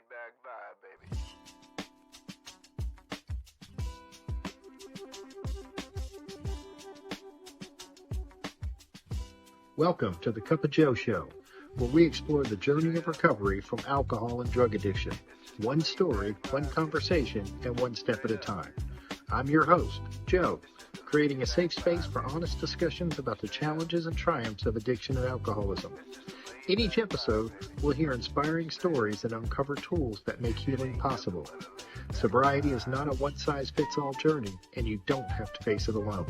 back vibe, baby. Welcome to the Cup of Joe Show, where we explore the journey of recovery from alcohol and drug addiction. One story, one conversation, and one step at a time. I'm your host, Joe, creating a safe space for honest discussions about the challenges and triumphs of addiction and alcoholism. In each episode, we'll hear inspiring stories and uncover tools that make healing possible. Sobriety is not a one-size-fits-all journey, and you don't have to face it alone.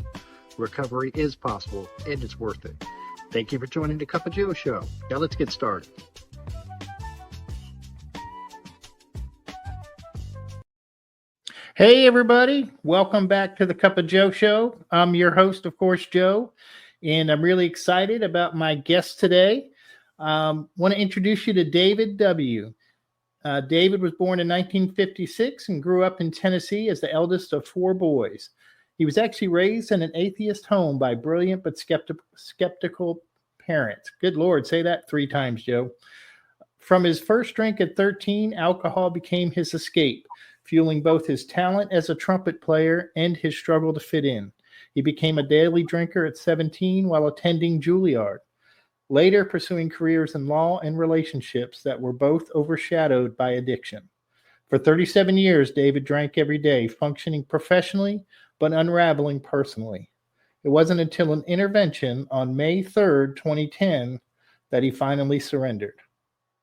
Recovery is possible, and it's worth it. Thank you for joining the Cup of Joe Show. Now let's get started. Hey, everybody. Welcome back to the Cup of Joe Show. I'm your host, of course, Joe, and I'm really excited about my guest today. Want to introduce you to David W. David was born in 1956 and grew up in Tennessee as the eldest of four boys. He was actually raised in an atheist home by brilliant but skeptical parents. Good Lord, say that 3 times, Joe. From his first drink at 13, alcohol became his escape, fueling both his talent as a trumpet player and his struggle to fit in. He became a daily drinker at 17 while attending Juilliard, later pursuing careers in law and relationships that were both overshadowed by addiction. For 37 years, David drank every day, functioning professionally but unraveling personally. It wasn't until an intervention on May 3rd, 2010, that he finally surrendered.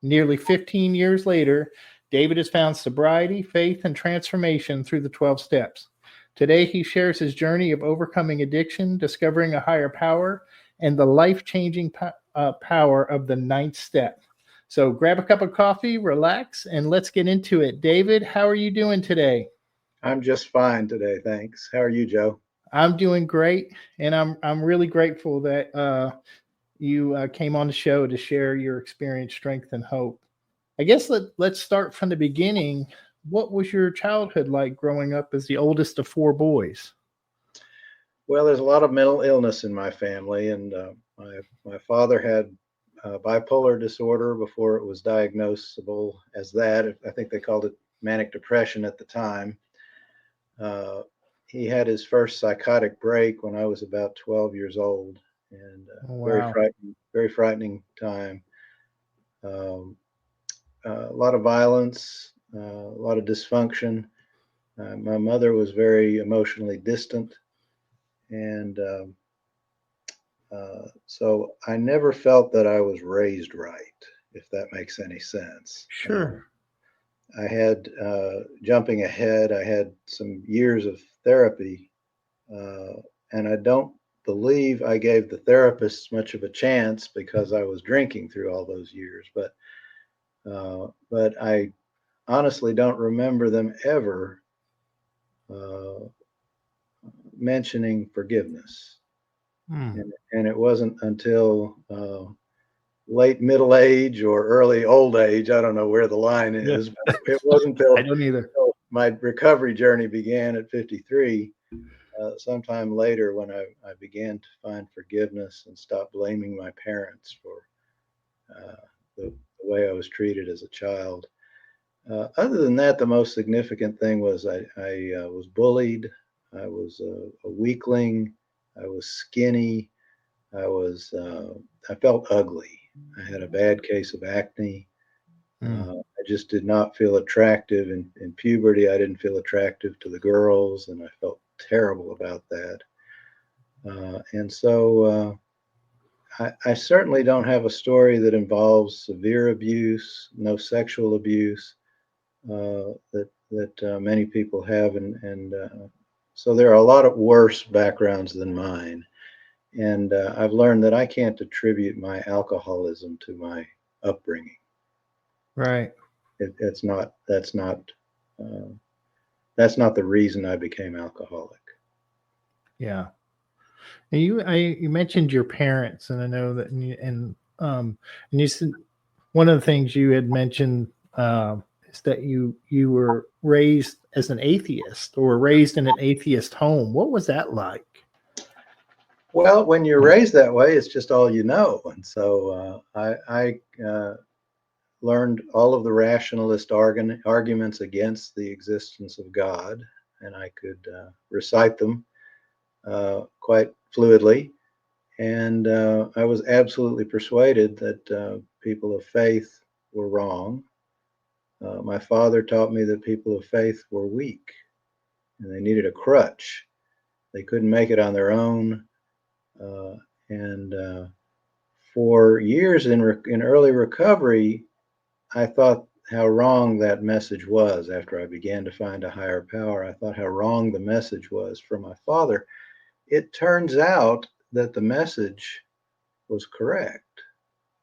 Nearly 15 years later, David has found sobriety, faith, and transformation through the 12 steps. Today, he shares his journey of overcoming addiction, discovering a higher power, and the life-changing power of the 9th step. So grab a cup of coffee, relax, and let's get into it. David, how are you doing today? I'm just fine today, thanks. How are you, Joe? I'm doing great, and I'm really grateful that you came on the show to share your experience, strength, and hope. I guess let's start from the beginning. What was your childhood like growing up as the oldest of 4 boys? Well, there's a lot of mental illness in my family, and my father had bipolar disorder before it was diagnosable as that. I think they called it manic depression at the time. He had his first psychotic break when I was about 12 years old, and Wow. very frightening time. A lot of violence, a lot of dysfunction. My mother was very emotionally distant, and so I never felt that I was raised right, if that makes any sense. Sure. I had, jumping ahead, I had some years of therapy, and I don't believe I gave the therapists much of a chance because I was drinking through all those years. But I honestly don't remember them ever mentioning forgiveness. And it wasn't until late middle age or early old age, I don't know where the line is, but it wasn't until I don't either. My recovery journey began at 53, sometime later when I began to find forgiveness and stop blaming my parents for the way I was treated as a child. Other than that, the most significant thing was I was bullied. I was a weakling. I was skinny. I felt ugly. I had a bad case of acne. I just did not feel attractive in puberty. I didn't feel attractive to the girls, and I felt terrible about that. And so I certainly don't have a story that involves severe abuse, no sexual abuse that many people have, and so there are a lot of worse backgrounds than mine. And I've learned that I can't attribute my alcoholism to my upbringing. Right. That's not the reason I became alcoholic. Yeah. And you mentioned your parents, and I know that, and you said one of the things you had mentioned is that you were raised as an atheist, or raised in an atheist home. What was that like? Well, when you're raised that way, it's just all you know. And so learned all of the rationalist arguments against the existence of God, and I could recite them quite fluidly. And I was absolutely persuaded that people of faith were wrong. My father taught me that people of faith were weak and they needed a crutch. They couldn't make it on their own. And for years in early recovery, I thought how wrong that message was. After I began to find a higher power, I thought how wrong the message was from my father. It turns out that the message was correct.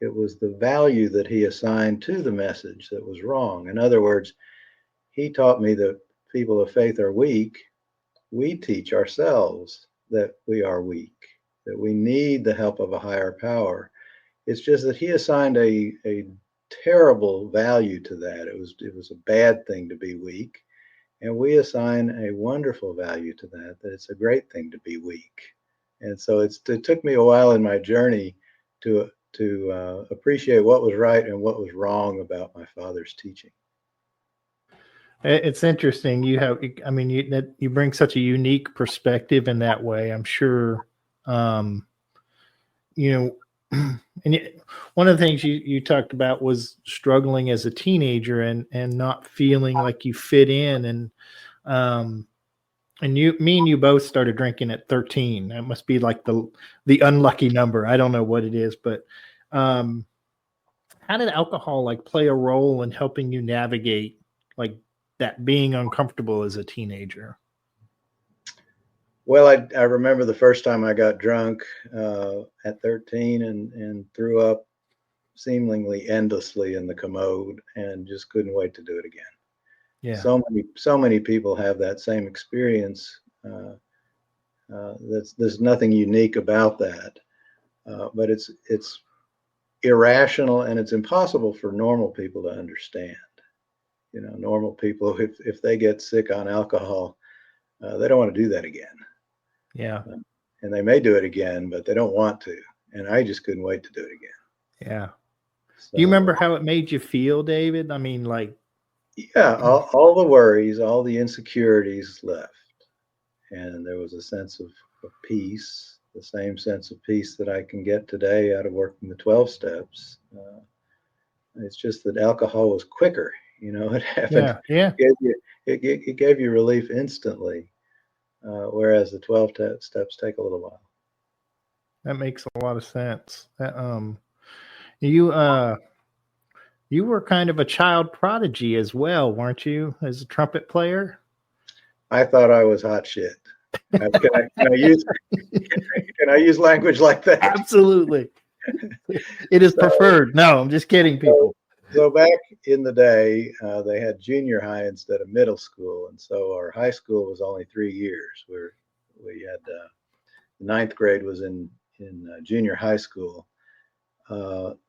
It was the value that he assigned to the message that was wrong. In other words, he taught me that people of faith are weak. We teach ourselves that we are weak, that we need the help of a higher power. It's just that he assigned a terrible value to that. It was a bad thing to be weak. And we assign a wonderful value to that it's a great thing to be weak. And so it took me a while in my journey to appreciate what was right and what was wrong about my father's teaching. It's interesting. You bring such a unique perspective in that way. I'm sure, and one of the things you talked about was struggling as a teenager and not feeling like you fit in. And me and you both started drinking at 13. That must be like the unlucky number. I don't know what it is, but how did alcohol play a role in helping you navigate that being uncomfortable as a teenager? Well, I remember the first time I got drunk at 13 and threw up seemingly endlessly in the commode and just couldn't wait to do it again. Yeah. So many people have that same experience. There's nothing unique about that, but it's irrational and it's impossible for normal people to understand. Normal people, if they get sick on alcohol, they don't want to do that again. Yeah. And they may do it again, but they don't want to. And I just couldn't wait to do it again. Yeah. So, do you remember how it made you feel, David? I mean, yeah, all the worries, all the insecurities left. And there was a sense of peace, the same sense of peace that I can get today out of working the 12 steps. It's just that alcohol was quicker. It happened. Yeah. It gave you relief instantly, whereas the 12 steps take a little while. That makes a lot of sense. You were kind of a child prodigy as well, weren't you, as a trumpet player? I thought I was hot shit. Can I use language like that? Absolutely. It is preferred. No, I'm just kidding, people. So back in the day, they had junior high instead of middle school. And so our high school was only 3 years, where we had the ninth grade was in junior high school.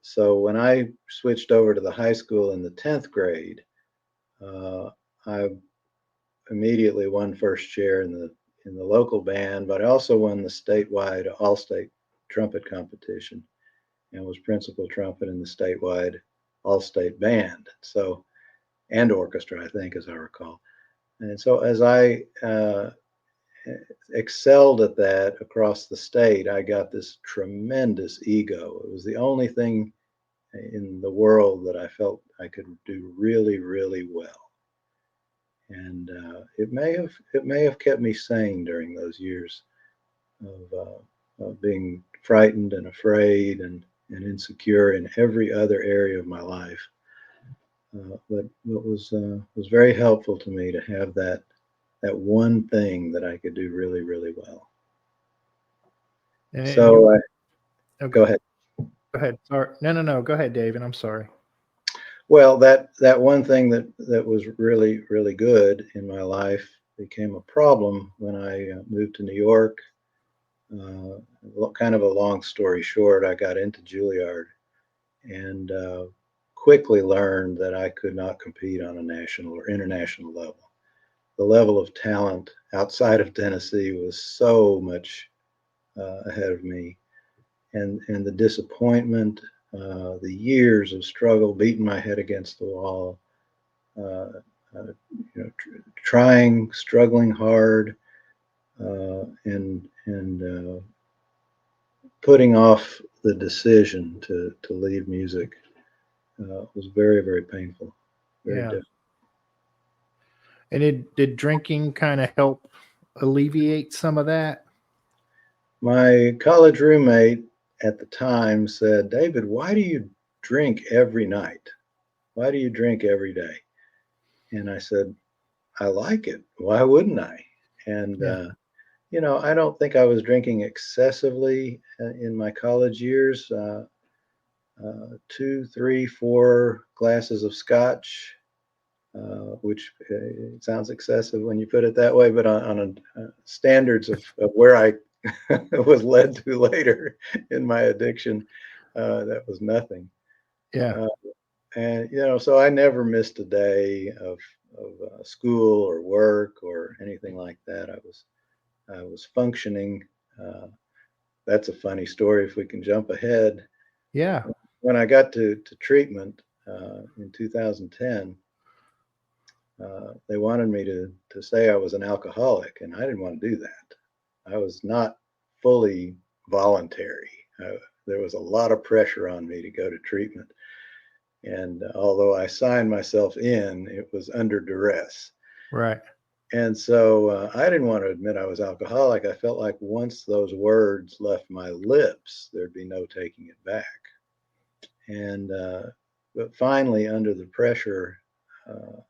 So when I switched over to the high school in the 10th grade, I immediately won first chair in the local band, but I also won the statewide all-state trumpet competition and was principal trumpet in the statewide all-state band, and orchestra, I think, as I recall. And so as I excelled at that across the state, I got this tremendous ego. It was the only thing in the world that I felt I could do really, really well. And it may have kept me sane during those years of being frightened and afraid and insecure in every other area of my life. But what was very helpful to me to have that one thing that I could do really, really well. So go ahead. Go ahead. Sorry. No. Go ahead, David. I'm sorry. Well, that one thing that was really, really good in my life became a problem when I moved to New York. Kind of a long story short, I got into Juilliard and quickly learned that I could not compete on a national or international level. The level of talent outside of Tennessee was so much ahead of me, and the disappointment the years of struggle, beating my head against the wall, trying, struggling hard, and putting off the decision to leave music was very, very painful. Very difficult. And did drinking kind of help alleviate some of that? My college roommate at the time said, "David, why do you drink every night? Why do you drink every day?" And I said, "I like it. Why wouldn't I?" And, I don't think I was drinking excessively in my college years. 2, 3, 4 glasses of scotch, which sounds excessive when you put it that way, but on standards of where I was led to later in my addiction, that was nothing. Yeah. And so I never missed a day of school or work or anything like that. I was functioning. That's a funny story if we can jump ahead. Yeah. When I got to treatment in 2010, they wanted me to say I was an alcoholic, and I didn't want to do that. I was not fully voluntary. There was a lot of pressure on me to go to treatment. And although I signed myself in, it was under duress. Right. And so I didn't want to admit I was alcoholic. I felt like once those words left my lips, there'd be no taking it back. And but finally, under the pressure of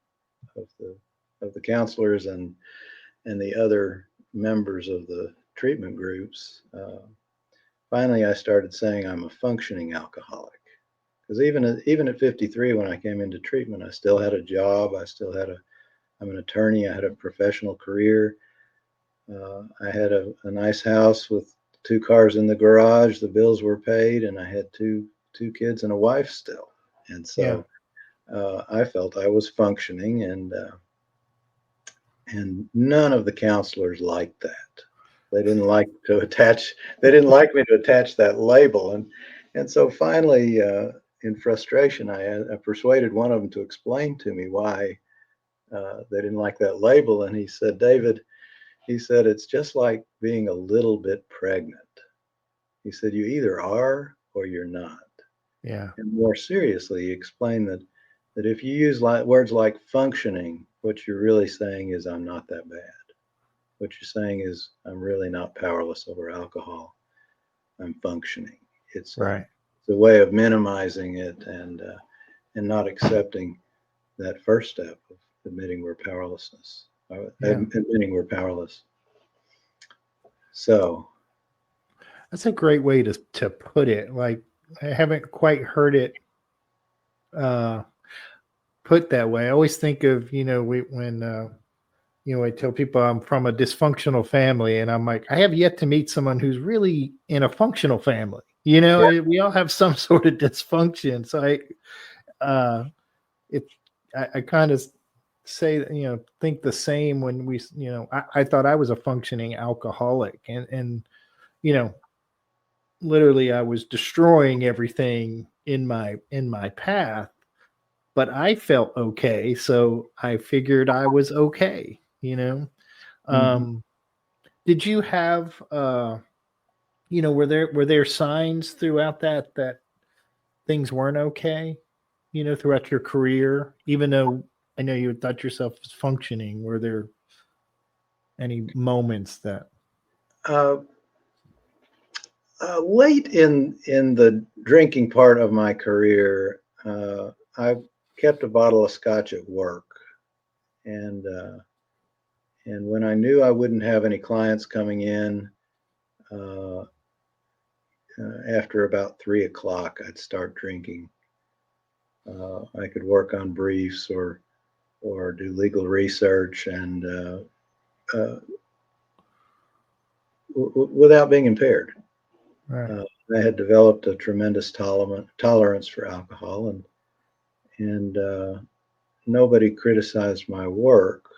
the counselors and the other members of the treatment groups, finally I started saying I'm a functioning alcoholic. Because even at 53, when I came into treatment, I still had a job. I'm an attorney. I had a professional career. I had a nice house with 2 cars in the garage. The bills were paid, and I had two kids and a wife still. And so I felt I was functioning, and none of the counselors liked that. They didn't like me to attach that label. And so finally, in frustration, I persuaded one of them to explain to me why they didn't like that label. And he said, "David," he said, "it's just like being a little bit pregnant." He said, "You either are or you're not." Yeah. And more seriously, he explained that if you use words like functioning, what you're really saying is, I'm not that bad. What you're saying is, I'm really not powerless over alcohol. I'm functioning. It's right. It's a way of minimizing it and not accepting that first step of admitting we're powerlessness. Admitting we're powerless. So that's a great way to put it. Like, I haven't quite heard it put that way. I always think of, when I tell people I'm from a dysfunctional family, and I'm like, I have yet to meet someone who's really in a functional family. We all have some sort of dysfunction. So I kind of say, think the same when I thought I was a functioning alcoholic, and literally I was destroying everything in my path, but I felt okay. So I figured I was okay, Did you have, were there signs throughout that things weren't okay, throughout your career, even though I know you thought yourself as functioning? Were there any moments that? Late in the drinking part of my career, I kept a bottle of scotch at work, and when I knew I wouldn't have any clients coming in, after about 3 o'clock, I'd start drinking. I could work on briefs or do legal research, and without being impaired. Right. I had developed a tremendous tolerance for alcohol, and nobody criticized my work,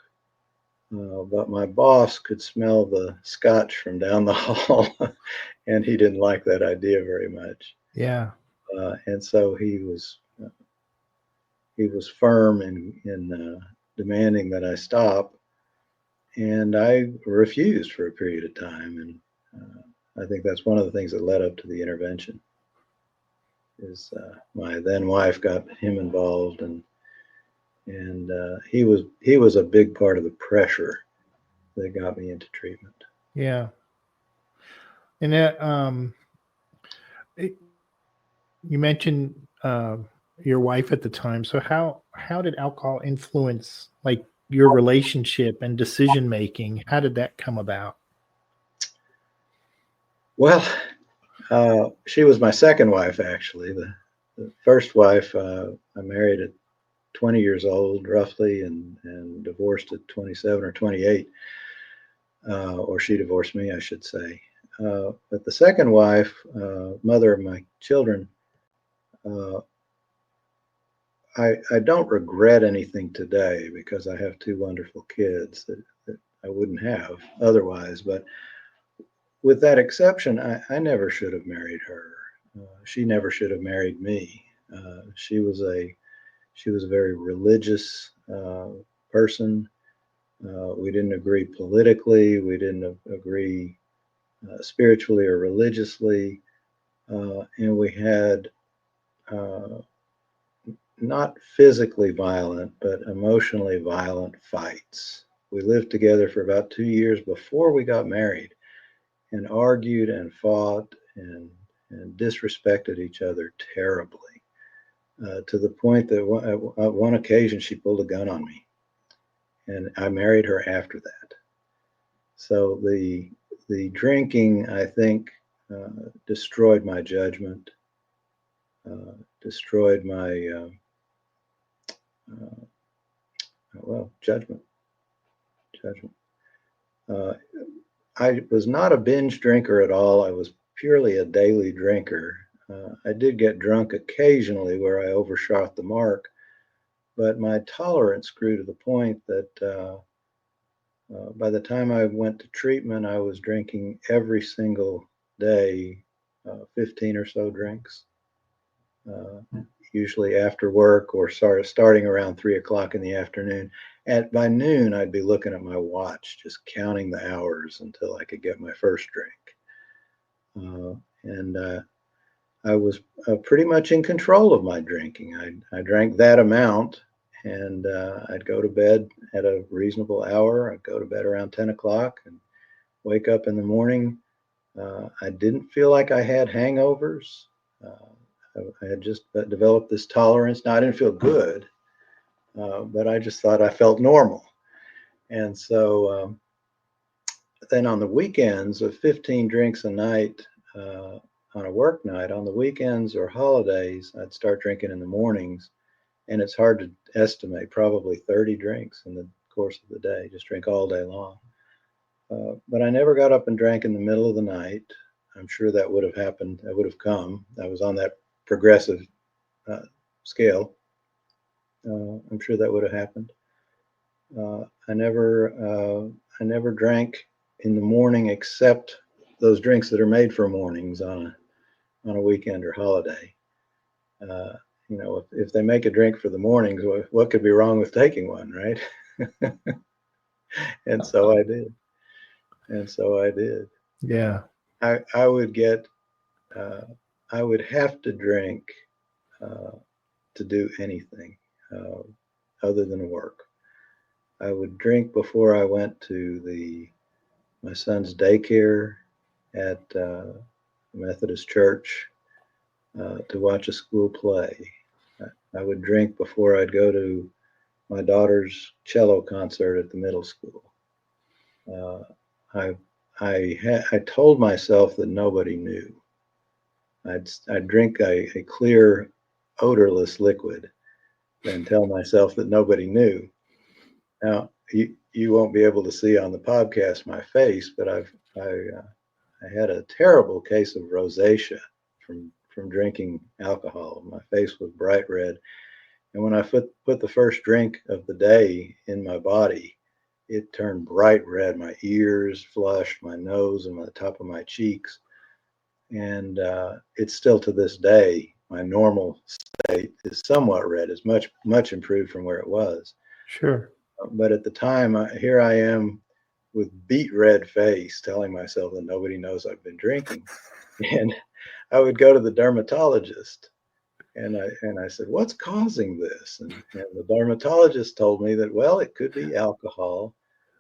but my boss could smell the scotch from down the hall, and he didn't like that idea very much. Yeah. And so he was firm in demanding that I stop, and I refused for a period of time. And I think that's one of the things that led up to the intervention. Is my then wife got him involved, and he was a big part of the pressure that got me into treatment. Yeah. And that you mentioned your wife at the time. So how did alcohol influence like your relationship and decision making? How did that come about? Well, she was my second wife, actually. The first wife I married at 20 years old, roughly, and divorced at 27 or 28, or she divorced me, I should say. But the second wife, mother of my children, I don't regret anything today because I have two wonderful kids that I wouldn't have otherwise. But with that exception, I never should have married her. She never should have married me. She was a very religious person. We didn't agree politically. We didn't agree spiritually or religiously, and we had not physically violent, but emotionally violent fights. We lived together for about 2 years before we got married, and argued and fought and disrespected each other terribly, to the point that at one occasion she pulled a gun on me, and I married her after that. So the drinking, I think, destroyed my judgment, destroyed my judgment. I was not a binge drinker at all. I was purely a daily drinker. I did get drunk occasionally where I overshot the mark, but my tolerance grew to the point that by the time I went to treatment, I was drinking every single day, 15 or so drinks, usually after work or starting around 3 o'clock in the afternoon. By noon, I'd be looking at my watch, just counting the hours until I could get my first drink. And I was pretty much in control of my drinking. I drank that amount, and I'd go to bed at a reasonable hour. I'd go to bed around 10 o'clock and wake up in the morning. I didn't feel like I had hangovers. I had just developed this tolerance. Now, I didn't feel good, but I just thought I felt normal. And so then on the weekends of 15 drinks a night, on a work night, on the weekends or holidays, I'd start drinking in the mornings. And it's hard to estimate, probably 30 drinks in the course of the day, just drink all day long. But I never got up and drank in the middle of the night. I'm sure that would have happened. That would have come. I was on that progressive scale. I'm sure that would have happened. I never drank in the morning except those drinks that are made for mornings on a weekend or holiday. If they make a drink for the mornings, what could be wrong with taking one, right? And so I did. Yeah. I would have to drink to do anything other than work. I would drink before I went to my son's daycare at Methodist Church to watch a school play. I would drink before I'd go to my daughter's cello concert at the middle school. I told myself that nobody knew. I'd drink a clear, odorless liquid and tell myself that nobody knew. Now, you won't be able to see on the podcast my face, but I had a terrible case of rosacea from drinking alcohol. My face was bright red. And when I put the first drink of the day in my body, it turned bright red. My ears flushed, my nose and the top of my cheeks. And it's still to this day my normal state is somewhat red. It's much improved from where it was. Sure. But at the time, here I am with beet red face, telling myself that nobody knows I've been drinking. And I would go to the dermatologist, and I said, "What's causing this?" And the dermatologist told me that, well, it could be alcohol,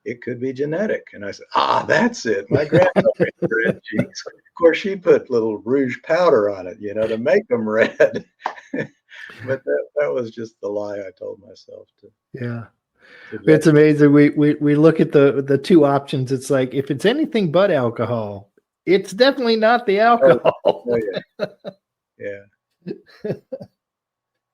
it could be genetic. And I said, that's it. My grandmother had red cheeks. Of course, she put little rouge powder on it, to make them red. But that was just the lie I told myself to. Yeah. It's amazing. We look at the two options. It's like, if it's anything but alcohol, it's definitely not the alcohol. Oh, yeah.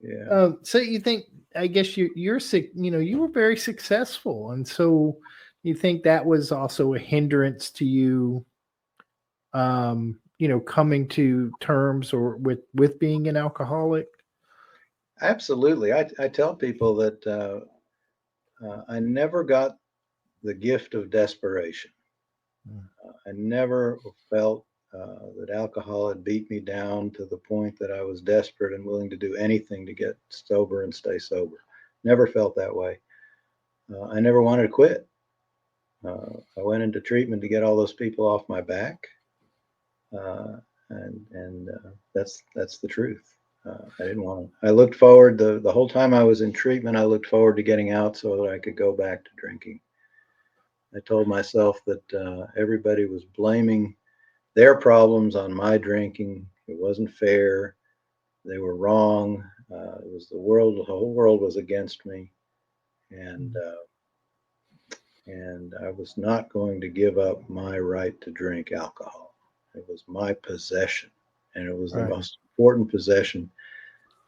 Yeah. So you think, I guess you're sick, you were very successful. And so you think that was also a hindrance to you, coming to terms or with being an alcoholic? Absolutely. I tell people that I never got the gift of desperation. I never felt that alcohol had beat me down to the point that I was desperate and willing to do anything to get sober and stay sober. Never felt that way. I never wanted to quit. I went into treatment to get all those people off my back, and that's the truth. I didn't want to. I looked forward the whole time I was in treatment. I looked forward to getting out so that I could go back to drinking. I told myself that everybody was blaming their problems on my drinking. It wasn't fair. They were wrong. It was the whole world was against me, and I was not going to give up my right to drink alcohol. It was my possession, and it was the most important possession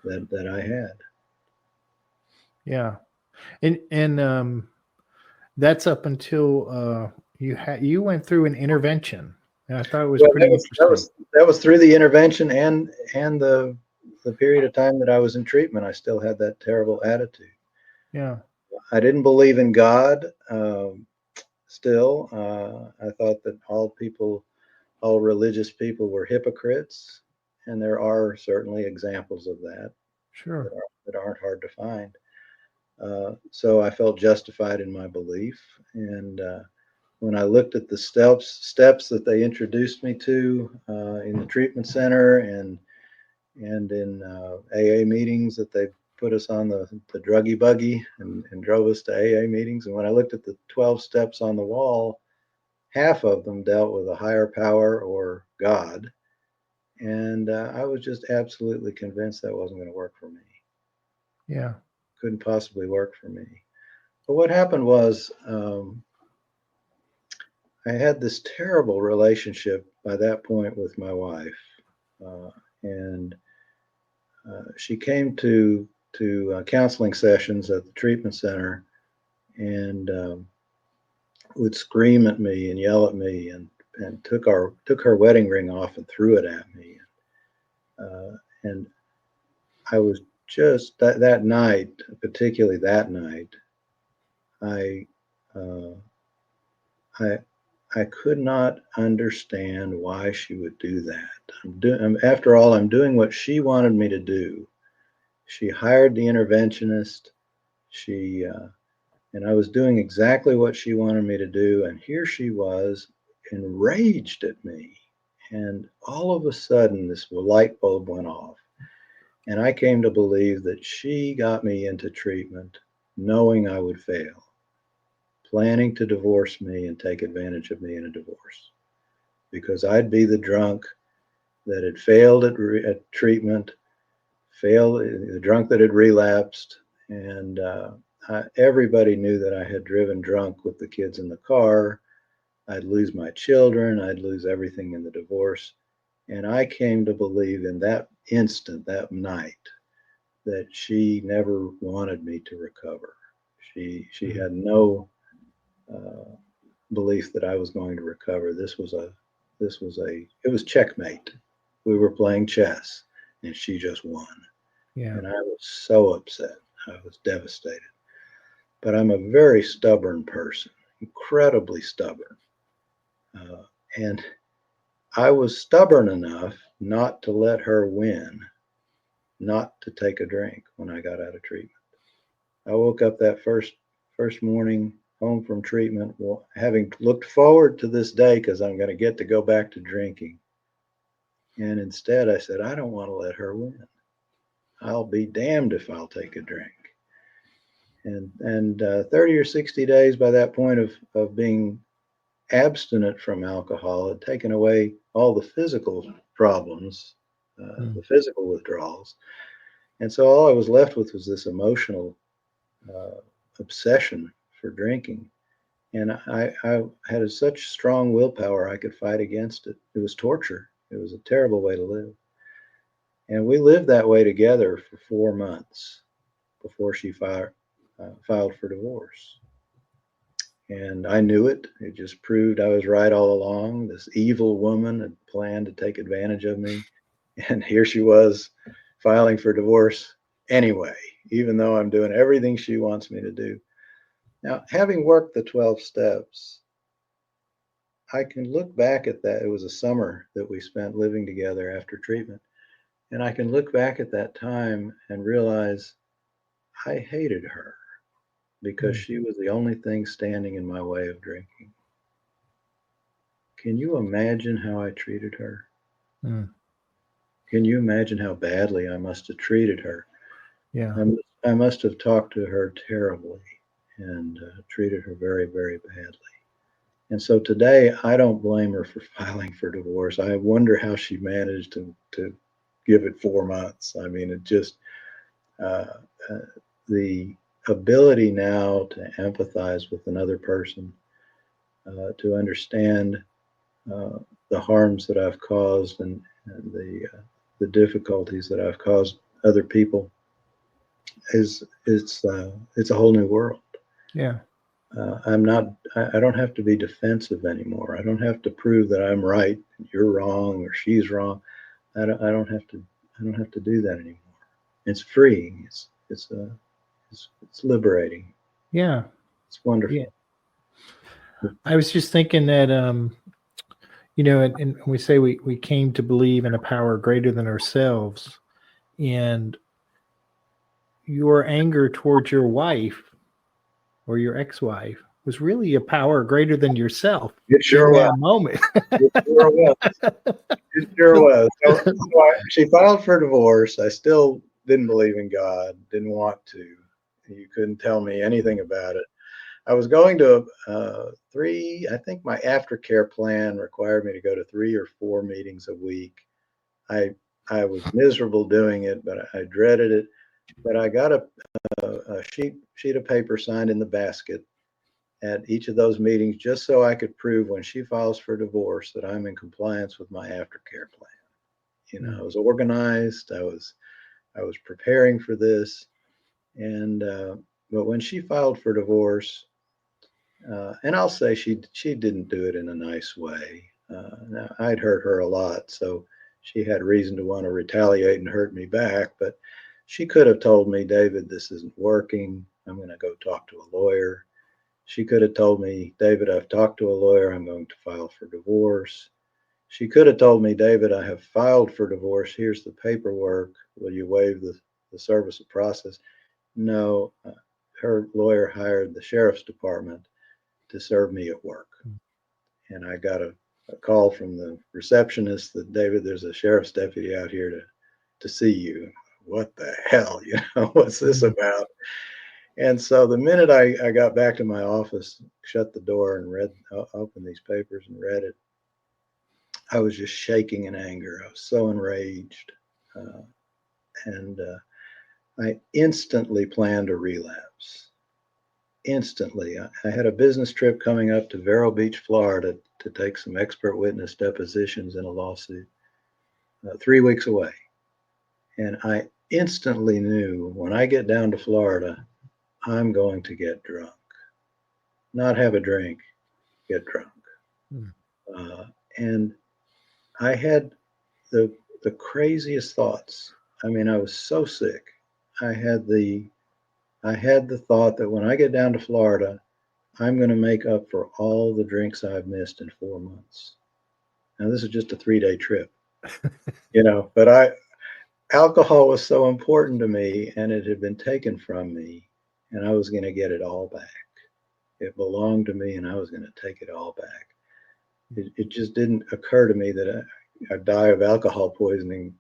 that I had. Yeah, and that's up until you went through an intervention, and I thought it was pretty interesting. That was through the intervention and the period of time that I was in treatment. I still had that terrible attitude. Yeah, I didn't believe in God. Still, I thought that all religious people were hypocrites, and there are certainly examples of that. Sure. That aren't hard to find. So I felt justified in my belief, and when I looked at the steps that they introduced me to in the treatment center and in AA meetings, that they put us on the druggy buggy and drove us to AA meetings, and when I looked at the 12 steps on the wall, half of them dealt with a higher power or God, and I was just absolutely convinced that wasn't going to work for me. Yeah. Couldn't possibly work for me. But what happened was I had this terrible relationship by that point with my wife, and she came to counseling sessions at the treatment center and would scream at me and yell at me and took her wedding ring off and threw it at me, and I was just that night, particularly that night, I could not understand why she would do that. After all, I'm doing what she wanted me to do. She hired the interventionist. And I was doing exactly what she wanted me to do. And here she was, enraged at me. And all of a sudden, this light bulb went off. And I came to believe that she got me into treatment knowing I would fail, planning to divorce me and take advantage of me in a divorce, because I'd be the drunk that had failed at treatment, the drunk that had relapsed, and everybody knew that I had driven drunk with the kids in the car. I'd lose my children, I'd lose everything in the divorce, and I came to believe in that instant, that night, that she never wanted me to recover. She had no belief that I was going to recover. It was checkmate. We were playing chess and she just won. Yeah. And I was so upset. I was devastated. But I'm a very stubborn person, incredibly stubborn. And I was stubborn enough not to let her win not to take a drink when I got out of treatment. I woke up that first morning home from treatment, having looked forward to this day because I'm going to get to go back to drinking. And instead I said, I don't want to let her win. I'll be damned if I'll take a drink. And 30 or 60 days by that point of being abstinent from alcohol had taken away all the physical problems, the physical withdrawals. And so all I was left with was this emotional obsession for drinking. And I had such strong willpower I could fight against it. It was torture. It was a terrible way to live. And we lived that way together for 4 months before she filed for divorce. And I knew it. It just proved I was right all along. This evil woman had planned to take advantage of me. And here she was filing for divorce anyway, even though I'm doing everything she wants me to do. Now, having worked the 12 steps, I can look back at that. It was a summer that we spent living together after treatment. And I can look back at that time and realize I hated her because she was the only thing standing in my way of drinking. Can you imagine how I treated her? Can you imagine how badly I must have treated her? Yeah. I must have talked to her terribly and treated her very, very badly. And so today, I don't blame her for filing for divorce. I wonder how she managed to give it 4 months. I mean, it just, the ability now to empathize with another person, to understand the harms that I've caused and the difficulties that I've caused other people, it's a whole new world. Yeah. I don't have to be defensive anymore. I don't have to prove that I'm right, you're wrong, or she's wrong. I don't have to do that anymore. It's freeing. It's liberating. Yeah. It's wonderful. Yeah. I was just thinking that, and we say we came to believe in a power greater than ourselves, and your anger towards your wife or your ex-wife was really a power greater than yourself. It sure was. Moment. It sure was. It sure was. So she filed for divorce. I still didn't believe in God, didn't want to. You couldn't tell me anything about it. I was going to 3, I think my aftercare plan required me to go to 3 or 4 meetings a week. I was miserable doing it, but I dreaded it. But I got a sheet of paper signed in the basket at each of those meetings just so I could prove when she files for divorce that I'm in compliance with my aftercare plan. I was organized. I was preparing for this. And but when she filed for divorce, and I'll say she didn't do it in a nice way. Now, I'd hurt her a lot, so she had reason to want to retaliate and hurt me back. But she could have told me, David, this isn't working. I'm going to go talk to a lawyer. She could have told me, David, I've talked to a lawyer. I'm going to file for divorce. She could have told me, David, I have filed for divorce. Here's the paperwork. Will you waive the service of process? No, her lawyer hired the sheriff's department to serve me at work. And I got a call from the receptionist that, David, there's a sheriff's deputy out here to see you. What the hell? What's this about? And so the minute I got back to my office, shut the door and opened these papers and read it, I was just shaking in anger. I was so enraged. And I instantly planned a relapse. Instantly. I had a business trip coming up to Vero Beach, Florida to take some expert witness depositions in a lawsuit 3 weeks away. And I instantly knew when I get down to Florida, I'm going to get drunk. Not have a drink, get drunk. And I had the craziest thoughts. I mean, I was so sick. I had the thought that when I get down to Florida, I'm going to make up for all the drinks I've missed in 4 months. Now, this is just a 3-day trip, but alcohol was so important to me, and it had been taken from me, and I was going to get it all back. It belonged to me, and I was going to take it all back. It just didn't occur to me that I'd die of alcohol poisoning,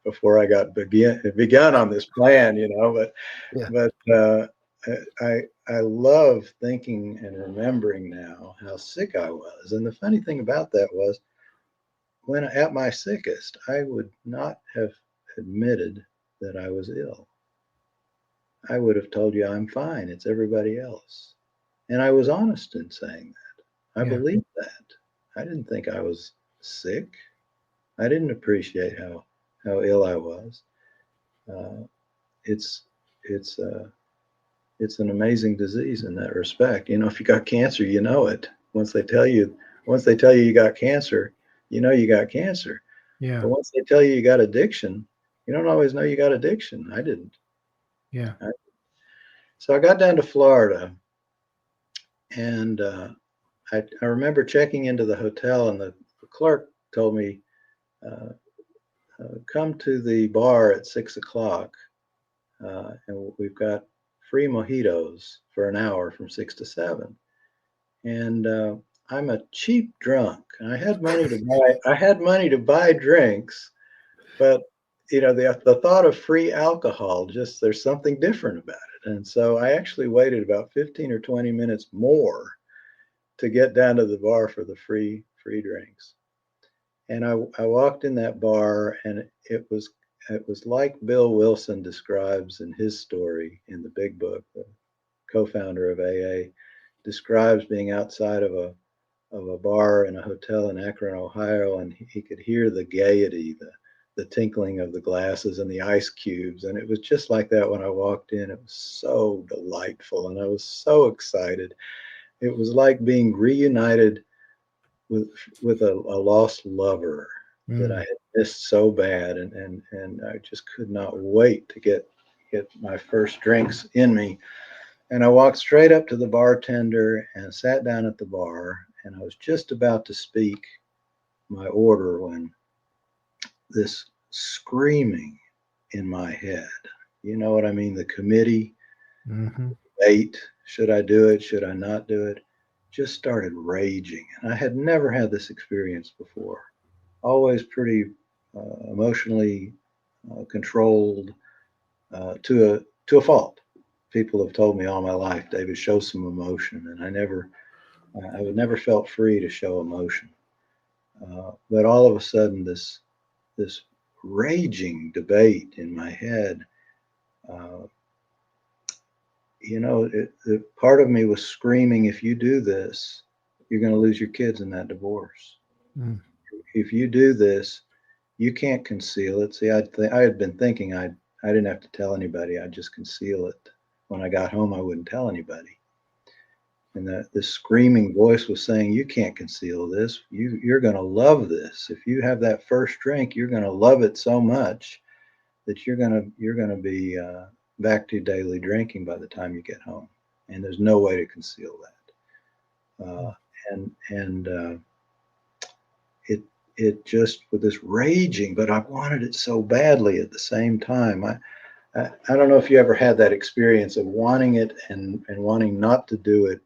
before I begun on this plan, But Yeah. but I love thinking and remembering now how sick I was. And the funny thing about that was, when at my sickest, I would not have admitted that I was ill. I would have told you I'm fine. It's everybody else. And I was honest in saying that. I Yeah. believed that. I didn't think I was sick. I didn't appreciate how ill I was. Uh, it's it's it's an amazing disease in that respect. If you got cancer, you know it. Once they tell you you got cancer, you got cancer. Yeah. But once they tell you got addiction, you don't always know you got addiction. I didn't. Yeah. So I got down to Florida, and I remember checking into the hotel, and the clerk told me, uh, come to the bar at 6 o'clock, and we've got free mojitos for an hour from 6 to 7. And I'm a cheap drunk, and I had money to buy drinks, but the thought of free alcohol, just there's something different about it. And so I actually waited about 15 or 20 minutes more to get down to the bar for the free drinks. And I walked in that bar, and it was like Bill Wilson describes in his story in the Big Book, the co-founder of AA, describes being outside of a bar in a hotel in Akron, Ohio, and he could hear the gaiety, the tinkling of the glasses and the ice cubes. And it was just like that when I walked in. It was so delightful, and I was so excited. It was like being reunited with a lost lover that I had missed so bad, and I just could not wait to get my first drinks in me. And I walked straight up to the bartender and sat down at the bar, and I was just about to speak my order when this screaming in my head, you know what I mean? The committee, Mm-hmm. debate, should I do it? Should I not do it? Just started raging. And I had never had this experience before. Always pretty emotionally controlled to a fault. People have told me all my life, David, show some emotion, and I would never felt free to show emotion. But all of a sudden, this raging debate in my head, uh, part of me was screaming, if you do this, you're going to lose your kids in that divorce. Mm. If you do this, you can't conceal it. See, I had been thinking I didn't have to tell anybody. I'd just conceal it. When I got home, I wouldn't tell anybody. And this screaming voice was saying, you can't conceal this. You're going to love this. If you have that first drink, you're going to love it so much that you're going to be back to daily drinking by the time you get home. And there's no way to conceal that. And it just, with this raging, but I wanted it so badly at the same time. I don't know if you ever had that experience of wanting it and wanting not to do it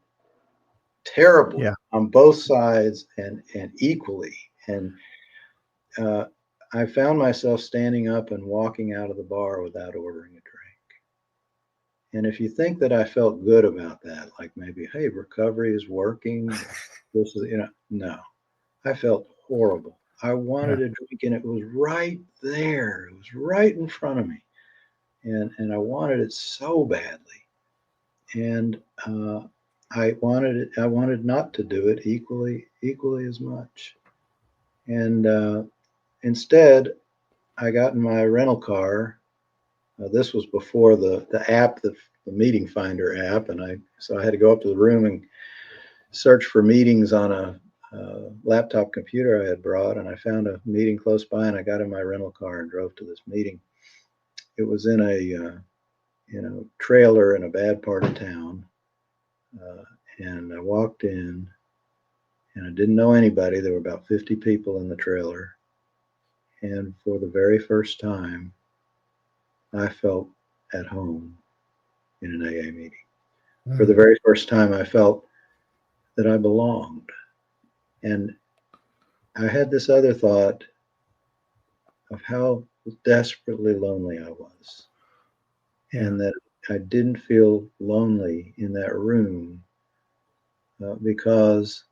terribly, Yeah. on both sides and equally. And I found myself standing up and walking out of the bar without ordering a drink. And if you think that I felt good about that, like maybe, hey, recovery is working, this is, no, I felt horrible. I wanted a drink, and it was right there. It was right in front of me. And I wanted it so badly. And I wanted not to do it equally as much. And instead, I got in my rental car. This was before the app, the meeting finder app, and I had to go up to the room and search for meetings on a laptop computer I had brought, and I found a meeting close by, and I got in my rental car and drove to this meeting. It was in a trailer in a bad part of town, and I walked in, and I didn't know anybody. There were about 50 people in the trailer, And for the very first time, I felt at home in an AA meeting. For the very first time, I felt that I belonged. And I had this other thought of how desperately lonely I was, and that I didn't feel lonely in that room because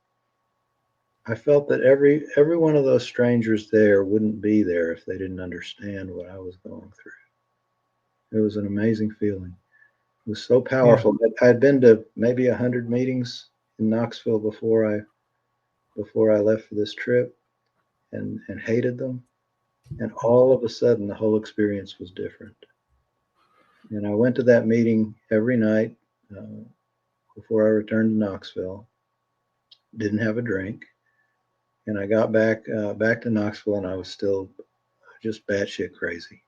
I felt that every one of those strangers there wouldn't be there if they didn't understand what I was going through. It was an amazing feeling. It was so powerful. I'd been to maybe 100 meetings in Knoxville before I left for this trip, and hated them. And all of a sudden, the whole experience was different. And I went to that meeting every night before I returned to Knoxville. Didn't have a drink, and I got back to Knoxville, and I was still just batshit crazy.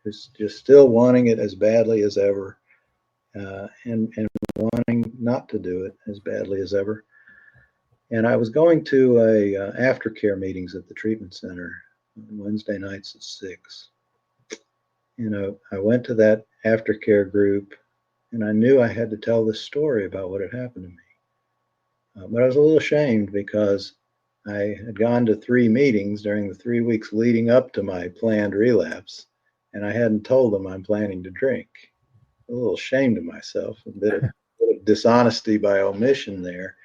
Just still wanting it as badly as ever, and wanting not to do it as badly as ever. And I was going to a aftercare meetings at the treatment center on Wednesday nights at 6. I went to that aftercare group, and I knew I had to tell this story about what had happened to me. But I was a little ashamed because I had gone to 3 meetings during the 3 weeks leading up to my planned relapse, and I hadn't told them I'm planning to drink. A little ashamed of myself, a bit of dishonesty by omission there.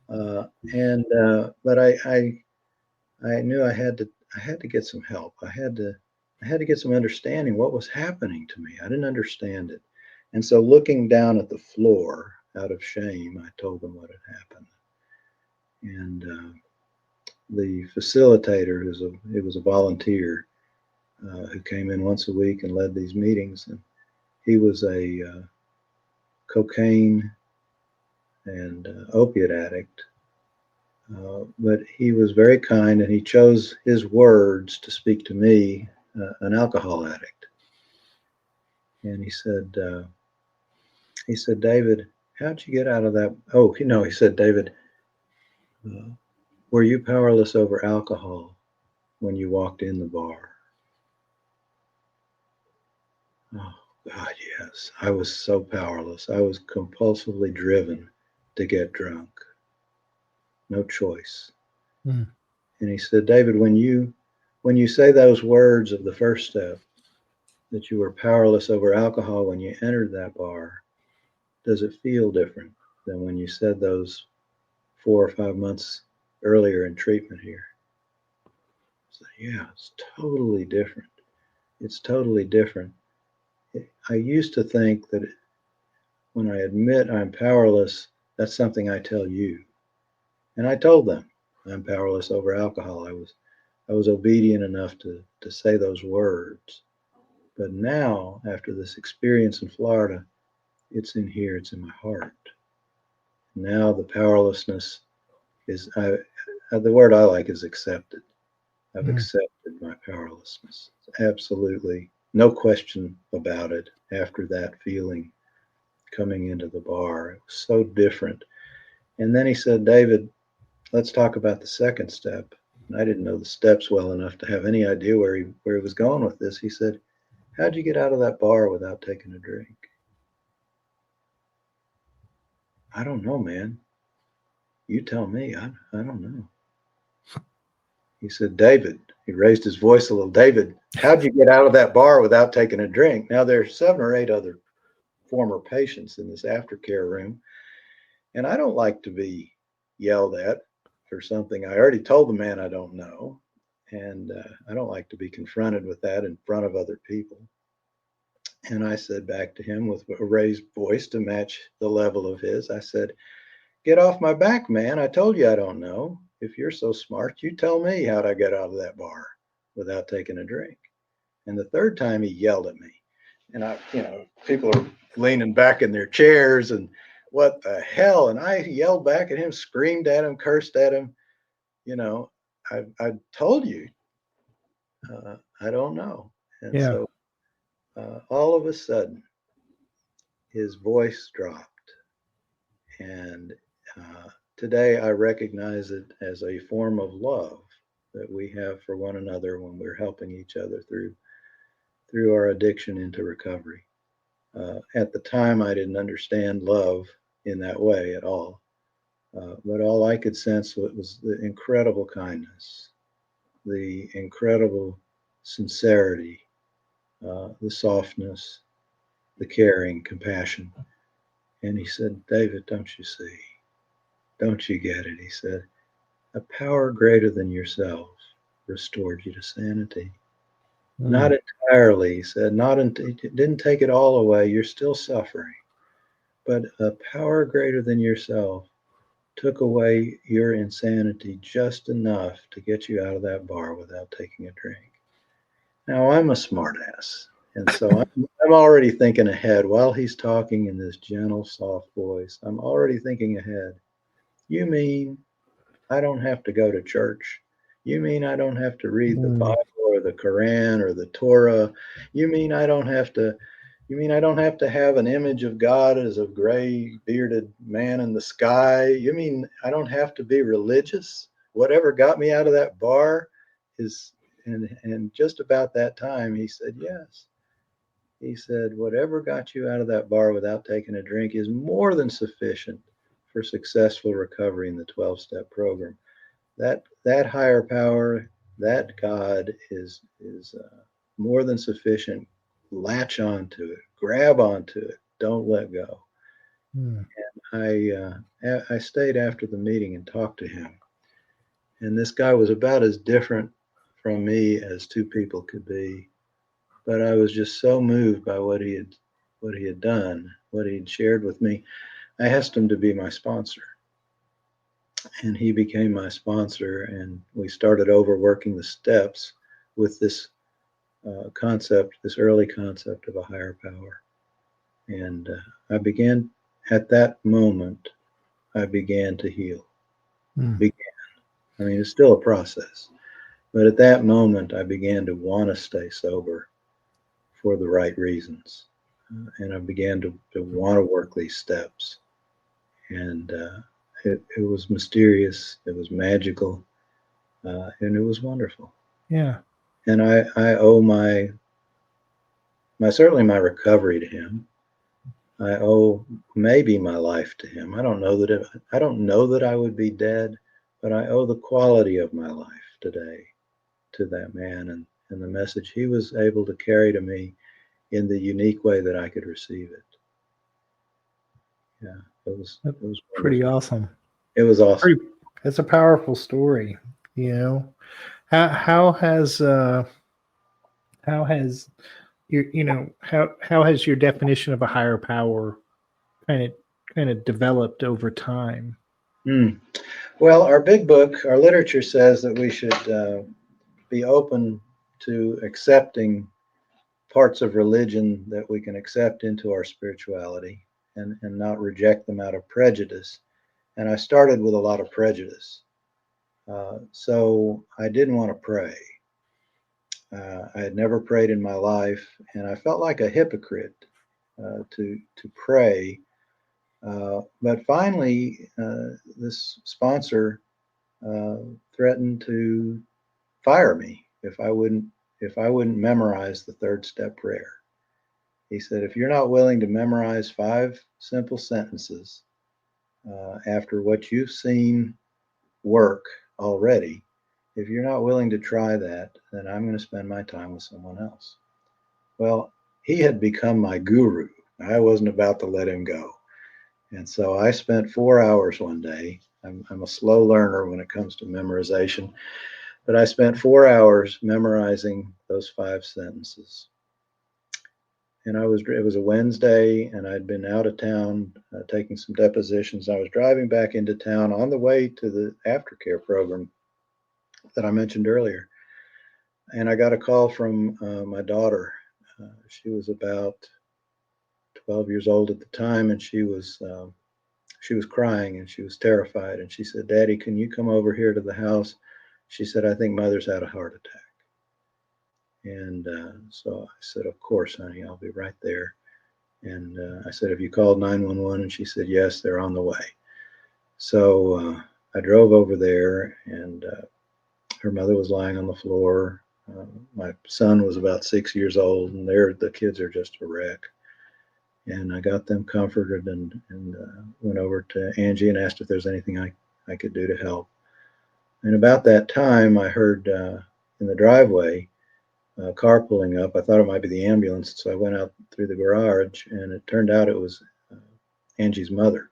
But I knew I had to get some help. I had to get some understanding what was happening to me. I didn't understand it. And so looking down at the floor out of shame, I told them what had happened. And the facilitator, he was a volunteer who came in once a week and led these meetings. And he was a cocaine and opiate addict. But he was very kind, and he chose his words to speak to me, an alcohol addict. And he said, David, how'd you get out of that? Oh, no, he said, David, were you powerless over alcohol when you walked in the bar? Oh, God, yes. I was so powerless. I was compulsively driven to get drunk. No choice. And he said, David, when you say those words of the first step, that you were powerless over alcohol when you entered that bar, does it feel different than when you said those 4 or 5 months earlier in treatment here? So, yeah, it's totally different. It's totally different. I used to think that when I admit I'm powerless, that's something I tell you. And I told them I'm powerless over alcohol. I was obedient enough to say those words. But now, after this experience in Florida, it's in here, it's in my heart. Now the powerlessness is, the word I like is accepted. I've accepted my powerlessness. Absolutely, no question about it after that feeling coming into the bar. It was so different. And then he said, David, let's talk about the second step. And I didn't know the steps well enough to have any idea where he was going with this. He said, how'd you get out of that bar without taking a drink? I don't know, man. You tell me. I don't know. He said, David, he raised his voice a little. David, how'd you get out of that bar without taking a drink? Now, there's 7 or 8 other former patients in this aftercare room. And I don't like to be yelled at for something I already told the man I don't know. And I don't like to be confronted with that in front of other people. And I said back to him with a raised voice to match the level of his, I said, get off my back, man. I told you I don't know. If you're so smart, you tell me how'd I get out of that bar without taking a drink. And the third time he yelled at me. And people are leaning back in their chairs and what the hell? And I yelled back at him, screamed at him, cursed at him. I told you, I don't know. And so all of a sudden, his voice dropped. And today I recognize it as a form of love that we have for one another when we're helping each other through our addiction into recovery. At the time, I didn't understand love in that way at all. But all I could sense was the incredible kindness, the incredible sincerity, the softness, the caring, compassion. And he said, David, don't you see? Don't you get it? He said, a power greater than yourself restored you to sanity. Not entirely, he said, it didn't take it all away. You're still suffering. But a power greater than yourself took away your insanity just enough to get you out of that bar without taking a drink. Now, I'm a smartass, and so I'm already thinking ahead. While he's talking in this gentle, soft voice, I'm already thinking ahead. You mean I don't have to go to church? You mean I don't have to read the Bible or the Quran or the Torah? You mean I don't have to have an image of God as a gray bearded man in the sky? You mean I don't have to be religious? Whatever got me out of that bar is, and just about that time he said, yes. He said, whatever got you out of that bar without taking a drink is more than sufficient for successful recovery in the 12-step program. That higher power, that God is more than sufficient. Latch onto it, grab onto it, don't let go. And I stayed after the meeting and talked to him. And this guy was about as different from me as two people could be. But I was just so moved by what he had done, what he'd shared with me. I asked him to be my sponsor. And he became my sponsor, and we started overworking the steps with this concept, this early concept of a higher power. And at that moment, I began to heal. I mean, it's still a process. But at that moment, I began to want to stay sober for the right reasons. And I began to want to work these steps. And it was mysterious, it was magical, and it was wonderful. Yeah. And I owe certainly my recovery to him. I owe maybe my life to him. I don't know that I would be dead, but I owe the quality of my life today to that man and the message he was able to carry to me in the unique way that I could receive it. Yeah, it was pretty awesome. It was awesome. It's a powerful story. You know, how has your definition of a higher power kind of developed over time? Well, our big book, our literature says that we should be open to accepting parts of religion that we can accept into our spirituality and not reject them out of prejudice. And I started with a lot of prejudice. So I didn't want to pray. I had never prayed in my life, and I felt like a hypocrite to pray. But finally, this sponsor threatened to fire me if I wouldn't memorize the third step prayer. He said, if you're not willing to memorize 5 simple sentences after what you've seen work already, if you're not willing to try that, then I'm going to spend my time with someone else. Well, he had become my guru. I wasn't about to let him go. And so I spent 4 hours one day. I'm a slow learner when it comes to memorization, but I spent 4 hours memorizing those 5 sentences. And it was a Wednesday, and I'd been out of town taking some depositions. I was driving back into town on the way to the aftercare program that I mentioned earlier. And I got a call from my daughter. She was about 12 years old at the time, and she was crying and she was terrified. And she said, Daddy, can you come over here to the house? She said, I think Mother's had a heart attack. And so I said, of course, honey, I'll be right there. And I said, have you called 911? And she said, yes, they're on the way. So I drove over there, and her mother was lying on the floor. My son was about 6 years old, and the kids are just a wreck. And I got them comforted and went over to Angie and asked if there's anything I could do to help. And about that time, I heard in the driveway a car pulling up. I thought it might be the ambulance, so I went out through the garage, and it turned out it was Angie's mother.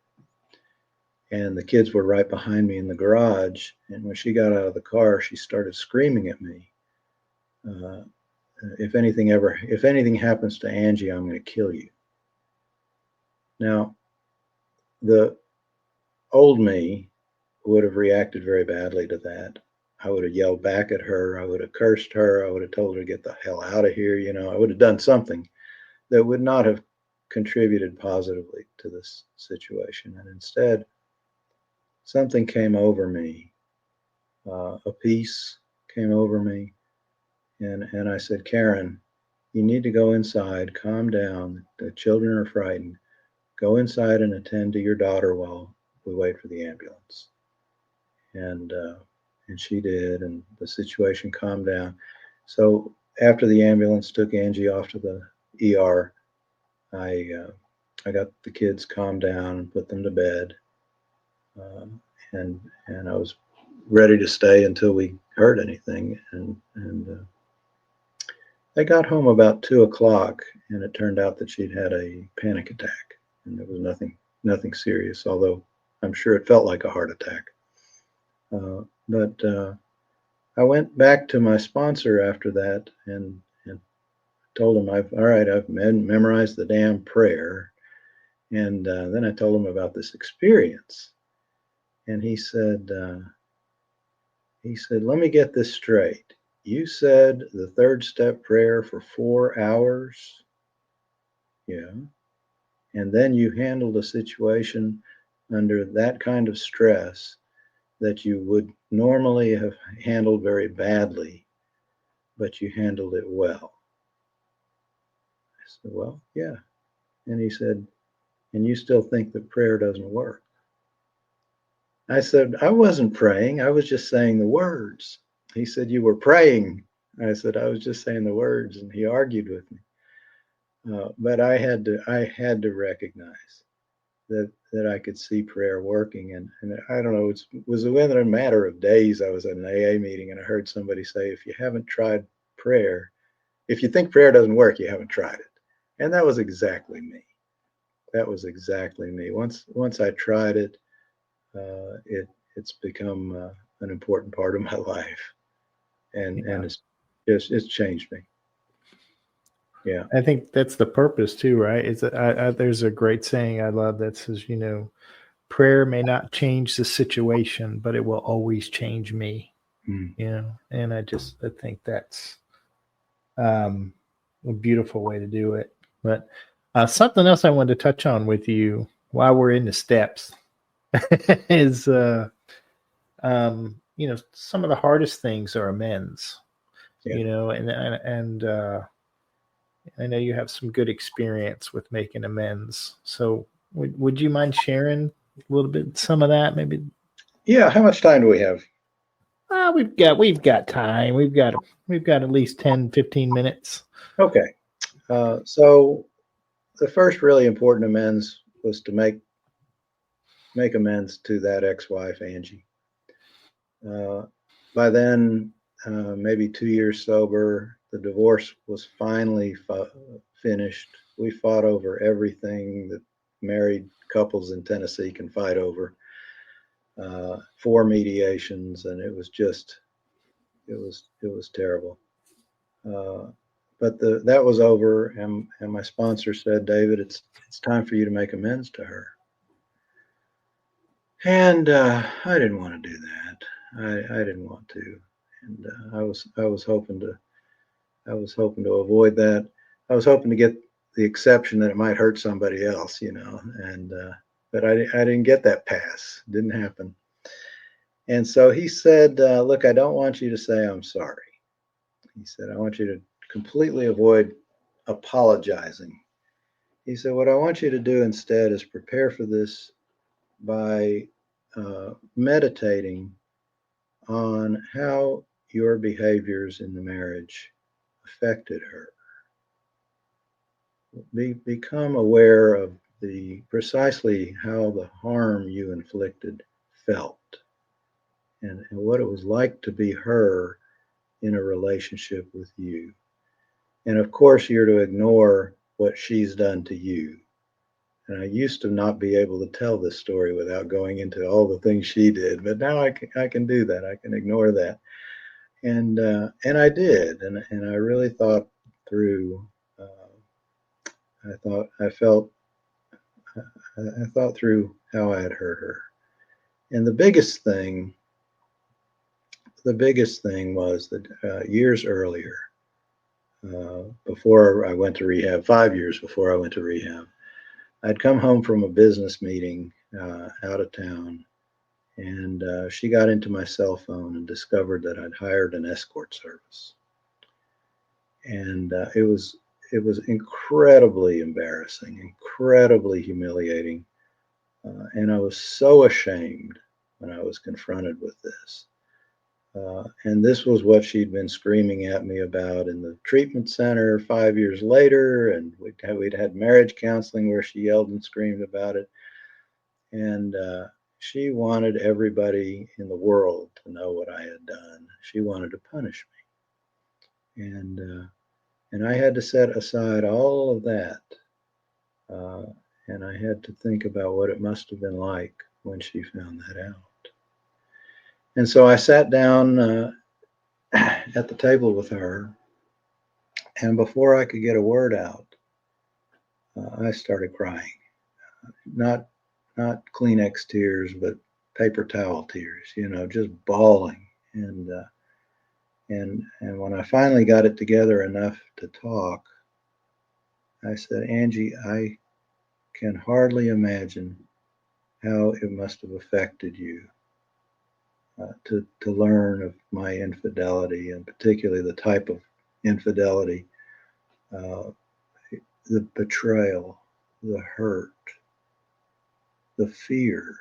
And the kids were right behind me in the garage. And when she got out of the car, she started screaming at me. If anything happens to Angie, I'm going to kill you. Now, the old me would have reacted very badly to that. I would have yelled back at her. I would have cursed her. I would have told her to get the hell out of here. I would have done something that would not have contributed positively to this situation. And instead, something came over me. A peace came over me. And I said, Karen, you need to go inside, calm down. The children are frightened. Go inside and attend to your daughter while we wait for the ambulance. And she did, and the situation calmed down. So after the ambulance took Angie off to the ER, I got the kids calmed down and put them to bed. And I was ready to stay until we heard anything. And I got home about 2:00, and it turned out that she'd had a panic attack, and there was nothing serious, although I'm sure it felt like a heart attack. But I went back to my sponsor after that and told him, I've memorized the damn prayer. And then I told him about this experience. And he said, let me get this straight. You said the third step prayer for 4 hours? Yeah. And then you handled a situation under that kind of stress that you would normally have handled very badly, but you handled it well. I said, well, yeah. And he said, and you still think that prayer doesn't work? I said, I wasn't praying. I was just saying the words. He said, you were praying. I said, I was just saying the words, and he argued with me. But I had to recognize that I could see prayer working. And I don't know, it was within a matter of days. I was at an AA meeting, and I heard somebody say, if you haven't tried prayer, if you think prayer doesn't work, you haven't tried it. And that was exactly me. Once I tried it, it's become an important part of my life, and it's changed me. Yeah, I think that's the purpose too, right? There's a great saying I love that says, prayer may not change the situation, but it will always change me. And I think that's a beautiful way to do it. But something else I wanted to touch on with you while we're in the steps is some of the hardest things are amends. And I know you have some good experience with making amends. So would you mind sharing a little bit some of that, maybe? Yeah. How much time do we have? We've got time. We've got at least 10, 15 minutes. Okay. So the first really important amends was to make amends to that ex-wife, Angie. By then, maybe 2 years sober, the divorce was finally finished. We fought over everything that married couples in Tennessee can fight over. 4 mediations, and it was terrible. But that was over, and my sponsor said, David, it's time for you to make amends to her. And I didn't want to do that. I didn't want to, and I was hoping to avoid that. I was hoping to get the exception that it might hurt somebody else, and but I didn't get that pass. It didn't happen. And so he said, look, I don't want you to say I'm sorry. He said, I want you to completely avoid apologizing. He said, what I want you to do instead is prepare for this by meditating on how your behaviors in the marriage affected her. Become aware of precisely how the harm you inflicted felt, and what it was like to be her in a relationship with you. And of course, you're to ignore what she's done to you. And I used to not be able to tell this story without going into all the things she did, but now I can do that. I can ignore that. And I did, and I really thought through. I thought through how I had hurt her. And the biggest thing was that years earlier, before I went to rehab, 5 years before I went to rehab, I'd come home from a business meeting out of town, and she got into my cell phone and discovered that I'd hired an escort service. And it was incredibly embarrassing, incredibly humiliating. And I was so ashamed when I was confronted with this. And this was what she'd been screaming at me about in the treatment center 5 years later. And we'd had marriage counseling where she yelled and screamed about it. And she wanted everybody in the world to know what I had done. She wanted to punish me. And I had to set aside all of that. And I had to think about what it must have been like when she found that out. And so I sat down at the table with her, and before I could get a word out, I started crying. Not Kleenex tears, but paper towel tears, just bawling. And when I finally got it together enough to talk, I said, Angie, I can hardly imagine how it must have affected you to learn of my infidelity, and particularly the type of infidelity, the betrayal, the hurt, the fear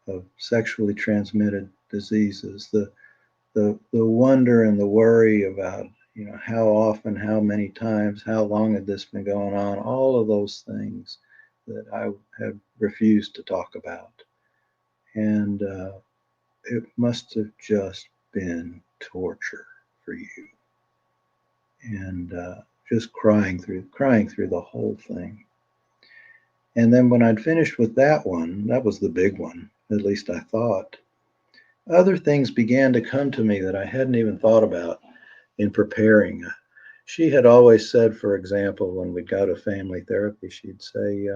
of sexually transmitted diseases, the wonder and the worry about, how often, how many times, how long had this been going on, all of those things that I have refused to talk about. And it must have just been torture for you. And just crying through the whole thing. And then when I'd finished with that one, that was the big one, at least I thought, other things began to come to me that I hadn't even thought about in preparing. She had always said, for example, when we'd go to family therapy, she'd say,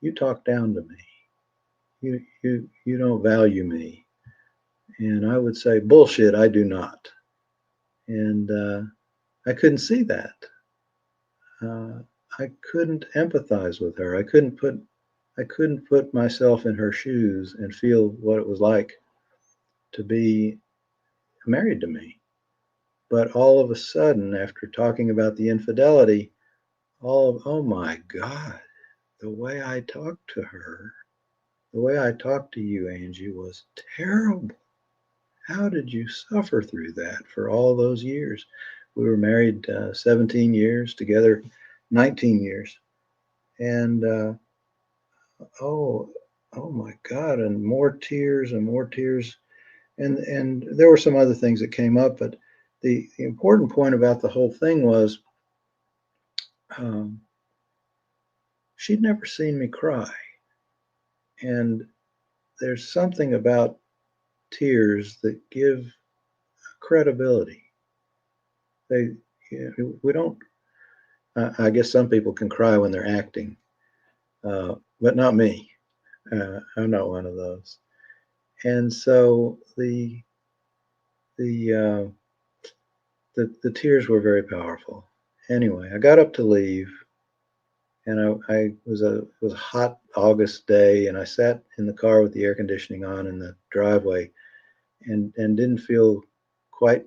you talk down to me. You don't value me. And I would say, bullshit, I do not. And I couldn't see that. I couldn't empathize with her. I couldn't put myself in her shoes and feel what it was like to be married to me. But all of a sudden, after talking about the infidelity, oh my God, the way I talked to her, the way I talked to you, Angie, was terrible. How did you suffer through that for all those years? We were married 17 years, together 19 years. And oh my God, and more tears and more tears. And there were some other things that came up, but the important point about the whole thing was she'd never seen me cry. And there's something about tears that give credibility. We don't, I guess some people can cry when they're acting, but not me. I'm not one of those. And so the tears were very powerful. Anyway, I got up to leave, and it was a hot August day, and I sat in the car with the air conditioning on in the driveway, and didn't feel quite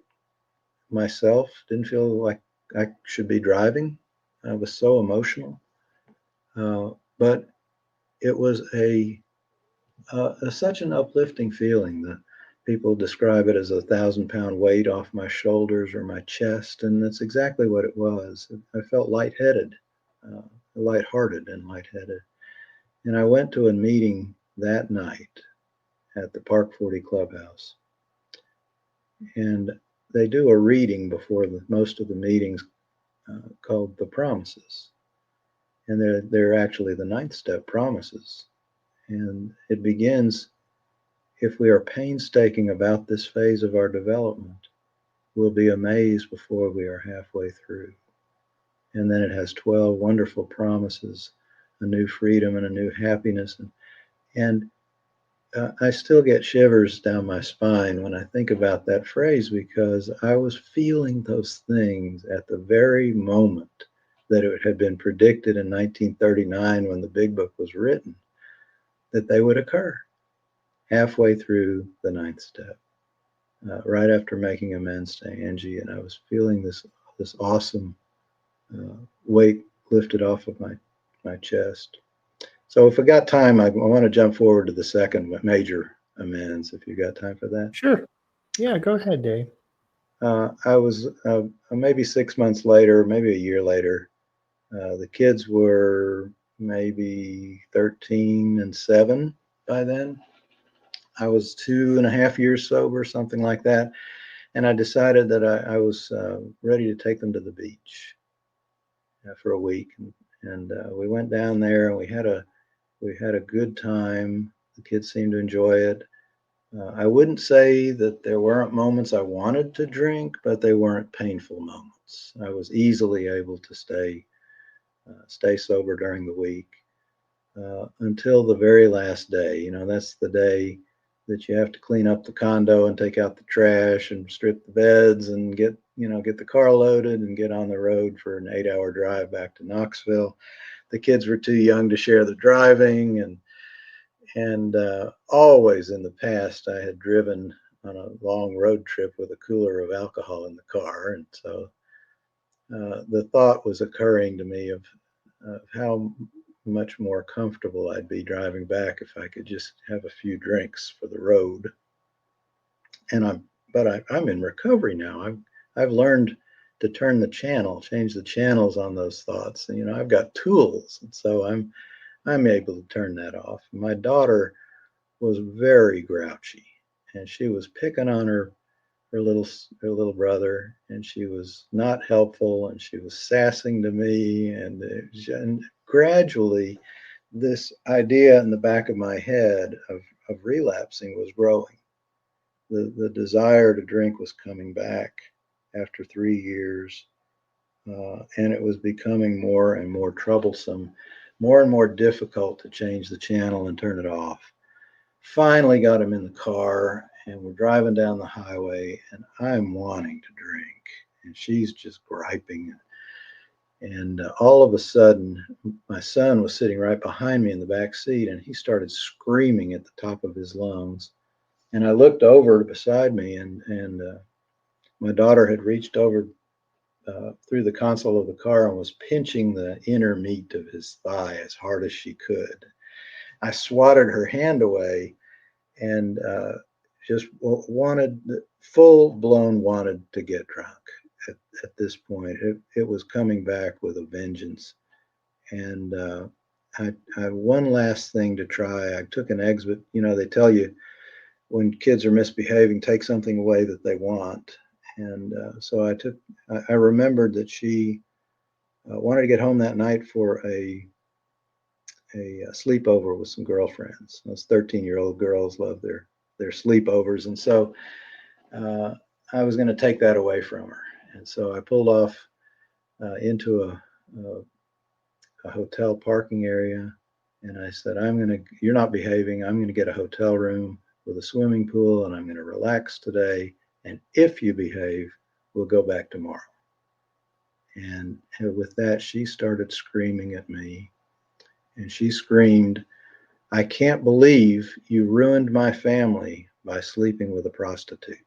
myself. Didn't feel like I should be driving. I was so emotional, but it was such an uplifting feeling. The people describe it as a 1,000-pound weight off my shoulders or my chest, and that's exactly what it was. I felt lightheaded, lighthearted and lightheaded. And I went to a meeting that night at the Park 40 Clubhouse, and they do a reading before most of the meetings called the promises, and they're actually the 9th step promises, and it begins, if we are painstaking about this phase of our development, we'll be amazed before we are halfway through. And then it has 12 wonderful promises, a new freedom and a new happiness, and I still get shivers down my spine when I think about that phrase, because I was feeling those things at the very moment that it had been predicted in 1939 when the Big Book was written, that they would occur halfway through the 9th step, right after making amends to Angie. And I was feeling this awesome weight lifted off of my chest. So if we got time, I want to jump forward to the second major amends, if you got time for that. Sure. Yeah, go ahead, Dave. I was maybe 6 months later, maybe a year later. The kids were maybe 13 and 7 by then. I was 2.5 years sober, something like that. And I decided that I was ready to take them to the beach for a week. And we went down there, and we had a good time. The kids seemed to enjoy it. I wouldn't say that there weren't moments I wanted to drink, but they weren't painful moments. I was easily able to stay sober during the week until the very last day. You know, that's the day that you have to clean up the condo and take out the trash and strip the beds and get the car loaded and get on the road for an 8-hour drive back to Knoxville. The kids were too young to share the driving, and always in the past I had driven on a long road trip with a cooler of alcohol in the car, and so the thought was occurring to me of how much more comfortable I'd be driving back if I could just have a few drinks for the road. And I'm in recovery now. I've learned to turn the channel, change the channels on those thoughts. And, I've got tools, and so I'm able to turn that off. My daughter was very grouchy, and she was picking on her little brother, and she was not helpful, and she was sassing to me, and gradually this idea in the back of my head of relapsing was growing. The desire to drink was coming back after 3 years, and it was becoming more and more troublesome, more and more difficult to change the channel and turn it off. Finally got him in the car, and we're driving down the highway, and I'm wanting to drink, and she's just griping. And all of a sudden, my son was sitting right behind me in the back seat, and he started screaming at the top of his lungs. And I looked over beside me, and my daughter had reached over through the console of the car and was pinching the inner meat of his thigh as hard as she could. I swatted her hand away, and just full-blown wanted to get drunk at this point. It was coming back with a vengeance. And I one last thing to try. I took an exit. They tell you when kids are misbehaving, take something away that they want. And so I remembered that she wanted to get home that night for a sleepover with some girlfriends. Those 13-year-old girls love their sleepovers. And so I was going to take that away from her. And so I pulled off into a hotel parking area, and I said, you're not behaving. I'm going to get a hotel room with a swimming pool, and I'm going to relax today. And if you behave, we'll go back tomorrow. And with that, she started screaming at me, and she screamed, "I can't believe you ruined my family by sleeping with a prostitute."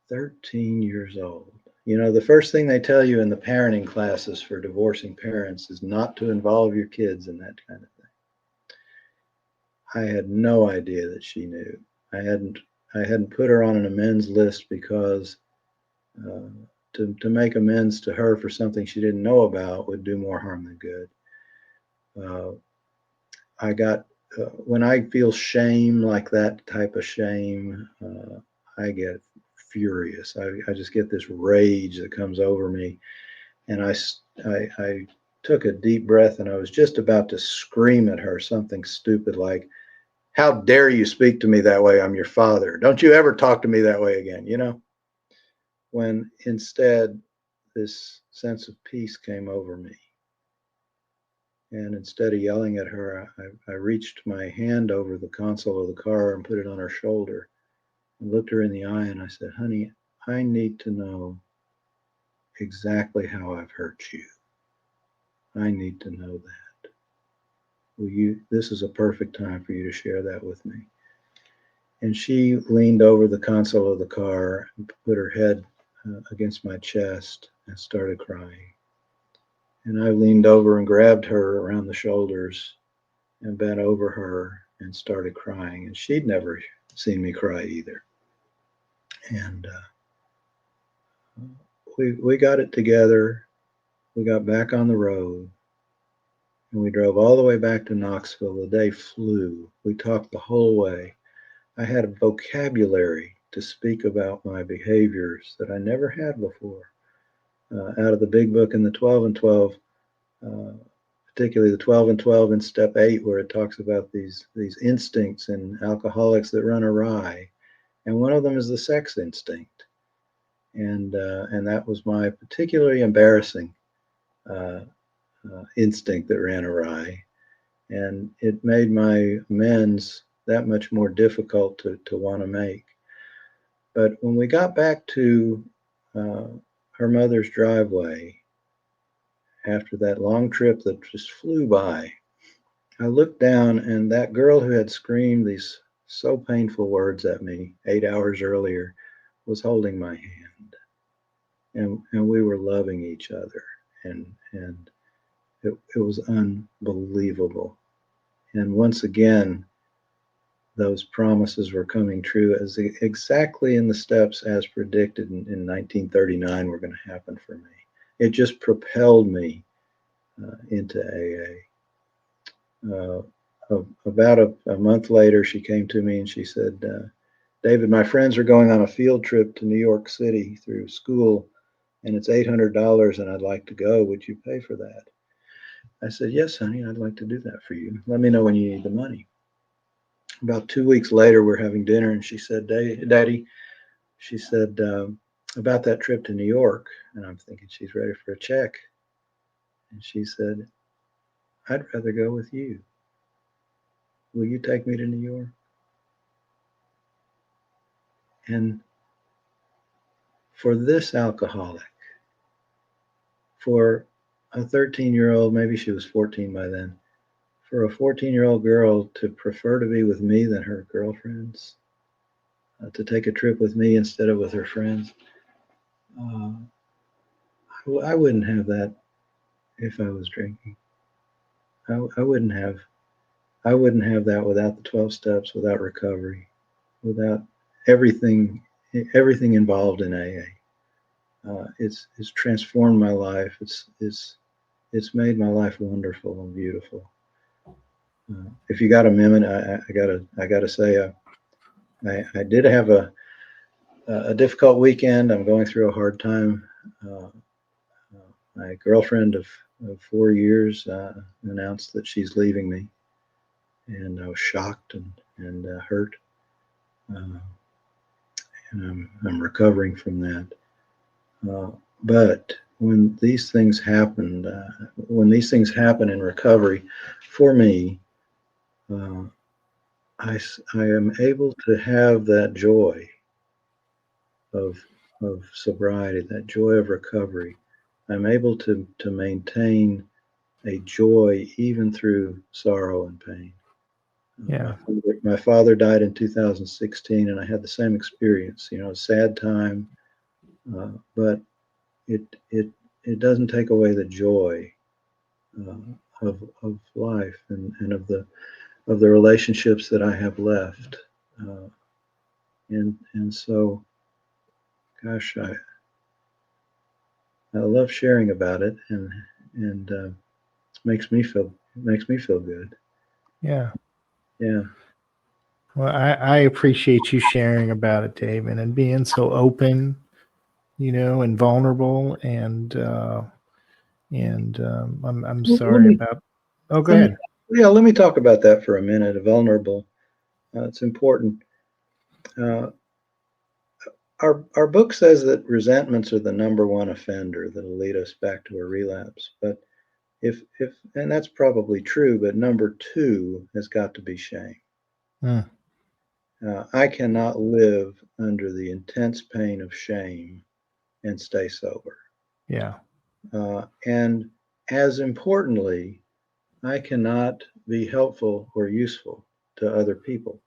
13 years old. The first thing they tell you in the parenting classes for divorcing parents is not to involve your kids in that kind of thing. I had no idea that she knew. I hadn't put her on an amends list because to make amends to her for something she didn't know about would do more harm than good. I got when I feel shame, like that type of shame, I get furious. I just get this rage that comes over me, and I took a deep breath, and I was just about to scream at her something stupid like, "How dare you speak to me that way? I'm your father. Don't you ever talk to me that way again," you know? When instead this sense of peace came over me. And instead of yelling at her, I reached my hand over the console of the car and put it on her shoulder and looked her in the eye, and I said, "Honey, I need to know exactly how I've hurt you. I need to know that. This is a perfect time for you to share that with me." And she leaned over the console of the car and put her head against my chest and started crying. And I leaned over and grabbed her around the shoulders and bent over her and started crying. And she'd never seen me cry either. And we got it together. We got back on the road, and we drove all the way back to Knoxville. The day flew. We talked the whole way. I had a vocabulary to speak about my behaviors that I never had before. Out of the big book in the 12 and 12, particularly the 12 and 12 in step 8, where it talks about these instincts in alcoholics that run awry, and one of them is the sex instinct, and that was my particularly embarrassing instinct that ran awry, and it made my amends that much more difficult to want to make. But when we got back to her mother's driveway after that long trip that just flew by, I looked down, and that girl who had screamed these so painful words at me 8 hours earlier was holding my hand, and we were loving each other, and it was unbelievable. And once again, those promises were coming true as exactly in the steps as predicted in 1939 were going to happen for me. It just propelled me into AA. About a month later, she came to me and she said, "David, my friends are going on a field trip to New York City through school, and it's $800, and I'd like to go. Would you pay for that?" I said, "Yes, honey, I'd like to do that for you. Let me know when you need the money." About 2 weeks later, we're having dinner, and she said, "Daddy," she said, "about that trip to New York." And I'm thinking she's ready for a check. And she said, "I'd rather go with you. Will you take me to New York?" And for this alcoholic, for a 13-year-old, maybe she was 14 by then, for a 14-year-old girl to prefer to be with me than her girlfriends, to take a trip with me instead of with her friends, I wouldn't have that if I was drinking. I wouldn't have that without the 12 steps, without recovery, without everything involved in AA. It's transformed my life. It's made my life wonderful and beautiful. If you got a minute, I gotta say, I did have a difficult weekend. I'm going through a hard time. My girlfriend of 4 years announced that she's leaving me, and I was shocked and hurt. And I'm recovering from that. But when these things happen in recovery, for me, I am able to have that joy of sobriety, that joy of recovery. I'm able to maintain a joy even through sorrow and pain. Yeah. My father died in 2016, and I had the same experience. A sad time, but it doesn't take away the joy of life and of the of the relationships that I have left. And so, gosh, I love sharing about it, and it makes me feel good. Yeah. Yeah. Well, I appreciate you sharing about it, David, and being so open, and vulnerable, and I'm Let sorry me, about. Oh, go let me, ahead. yeah, let me talk about that for a minute. Vulnerable. It's important. Uh, our book says that resentments are the number one offender that'll lead us back to a relapse. But if and that's probably true, but number two has got to be shame. Hmm. I cannot live under the intense pain of shame and stay sober. Yeah. And as importantly, I cannot be helpful or useful to other people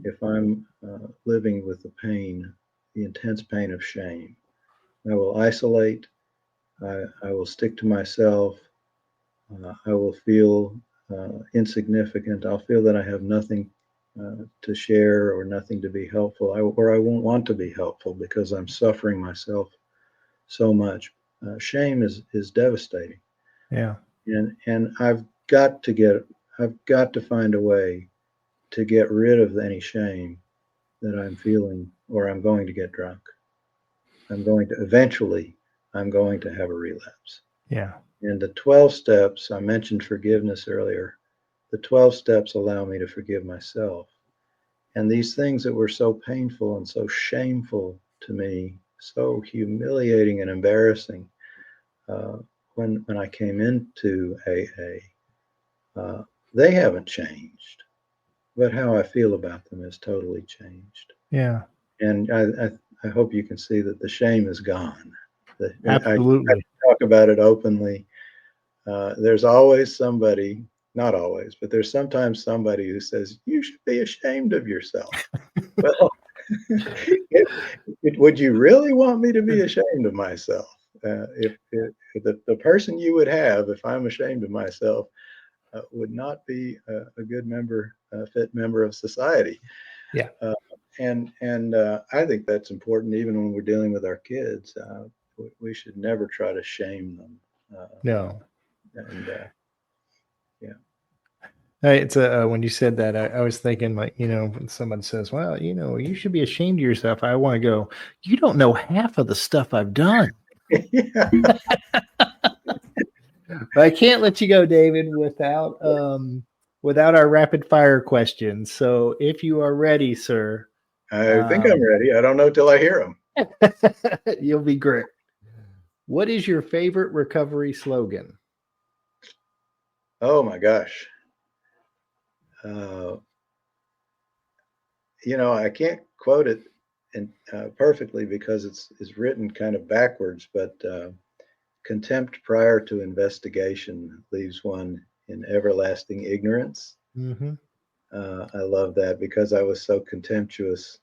if I'm living with the pain, the intense pain of shame. I will isolate. I will stick to myself. I will feel insignificant. I'll feel that I have nothing to share or nothing to be helpful, or I won't want to be helpful because I'm suffering myself so much. Shame is devastating, Yeah. and I've got to find a way to get rid of any shame that I'm feeling, or I'm going to get drunk. Eventually, I'm going to have a relapse. Yeah. And the 12 steps, I mentioned forgiveness earlier. The 12 steps allow me to forgive myself. And these things that were so painful and so shameful to me, so humiliating and embarrassing, uh, when I came into AA, they haven't changed, but how I feel about them has totally changed. Yeah. And I hope you can see that the shame is gone. I Absolutely. talk about it openly. There's always somebody, not always, but there's sometimes somebody who says, you should be ashamed of yourself. Well, would you really want me to be ashamed of myself? If the person you would have, if I'm ashamed of myself, would not be a good member, a fit member of society. Yeah. And I think that's important, even when we're dealing with our kids. We should never try to shame them. No. And yeah. It's when you said that, I was thinking, like, when someone says, well, you should be ashamed of yourself. I want to go, you don't know half of the stuff I've done. Yeah. But I can't let you go, David, without our rapid fire questions. So if you are ready, sir, I think I'm ready. I don't know till I hear them. you'll be great. What is your favorite recovery slogan? Oh my gosh. I can't quote it perfectly because it's written kind of backwards, but contempt prior to investigation leaves one in everlasting ignorance. Mm-hmm. I love that because I was so contemptuous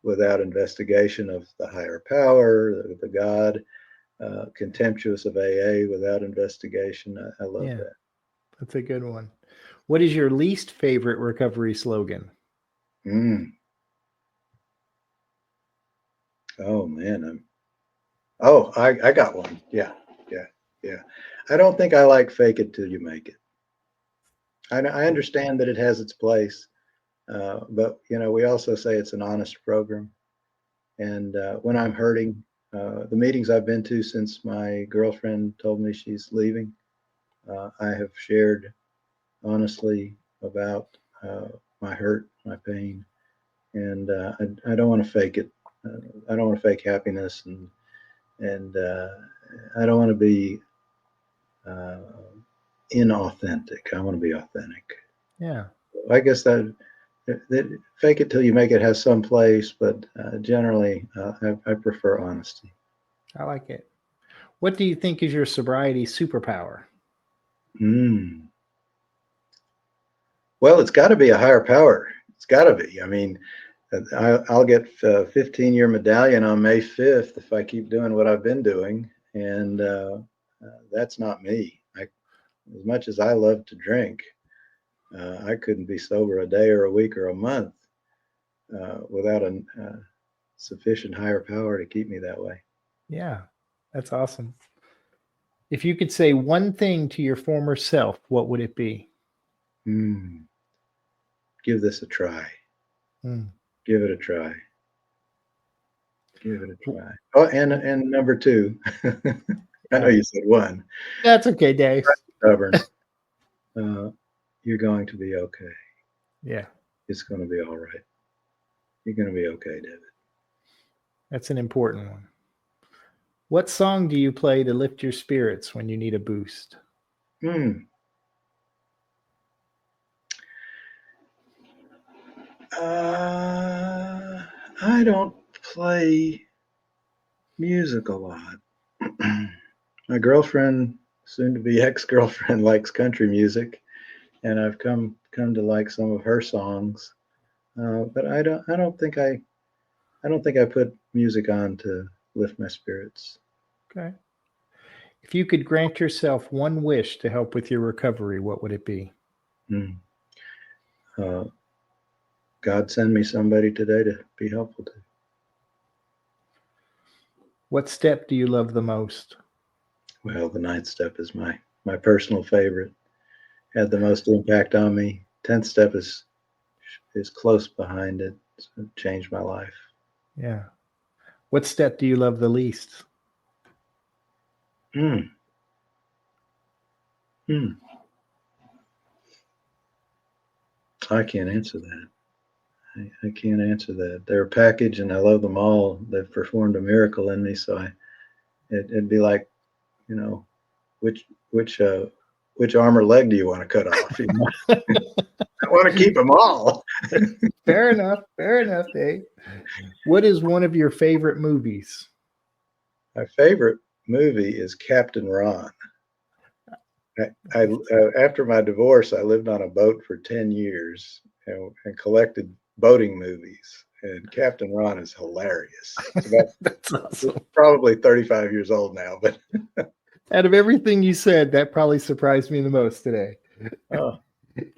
without investigation of the higher power, the God, contemptuous of AA without investigation. I love Yeah, that. that's a good one. What is your least favorite recovery slogan? Mm. Oh man, I got one. Yeah. I don't think I like fake it till you make it. I understand that it has its place, but we also say it's an honest program. And when I'm hurting, the meetings I've been to since my girlfriend told me she's leaving, I have shared honestly about my hurt, my pain, and I don't want to fake it. I don't want to fake happiness, and I don't want to be uh, inauthentic. I want to be authentic. Yeah, I guess that fake it till you make it has some place, but generally, I prefer honesty. I like it. What do you think is your sobriety superpower? Mm. Well, it's got to be a higher power. It's got to be. I mean, I'll get a 15-year medallion on May 5th if I keep doing what I've been doing, and that's not me. As much as I love to drink, I couldn't be sober a day or a week or a month without a sufficient higher power to keep me that way. Yeah, that's awesome. If you could say one thing to your former self, what would it be? Give this a try. Give it a try. Give it a try. Oh, and number two, I know you said one. That's okay, Dave. Stubborn. You're going to be okay. Yeah. It's going to be all right. You're going to be okay, David. That's an important one. What song do you play to lift your spirits when you need a boost? I don't play music a lot. My girlfriend, soon to be ex-girlfriend, likes country music, and I've come to like some of her songs. But I don't think I put music on to lift my spirits. Okay. If you could grant yourself one wish to help with your recovery, what would it be? God send me somebody today to be helpful to. What step do you love the most? Well, the 9th step is my personal favorite. Had the most impact on me. 10th step is close behind it. It's changed my life. Yeah. What step do you love the least? I can't answer that. I can't answer that. They're a package, and I love them all. They've performed a miracle in me. So it'd be like, which arm or leg do you want to cut off? I want to keep them all. Fair enough, Dave. What is one of your favorite movies? My favorite movie is Captain Ron. After my divorce, I lived on a boat for 10 years and collected boating movies. And Captain Ron is hilarious. That's awesome. It's probably 35 years old now, but out of everything you said, that probably surprised me the most today. Oh.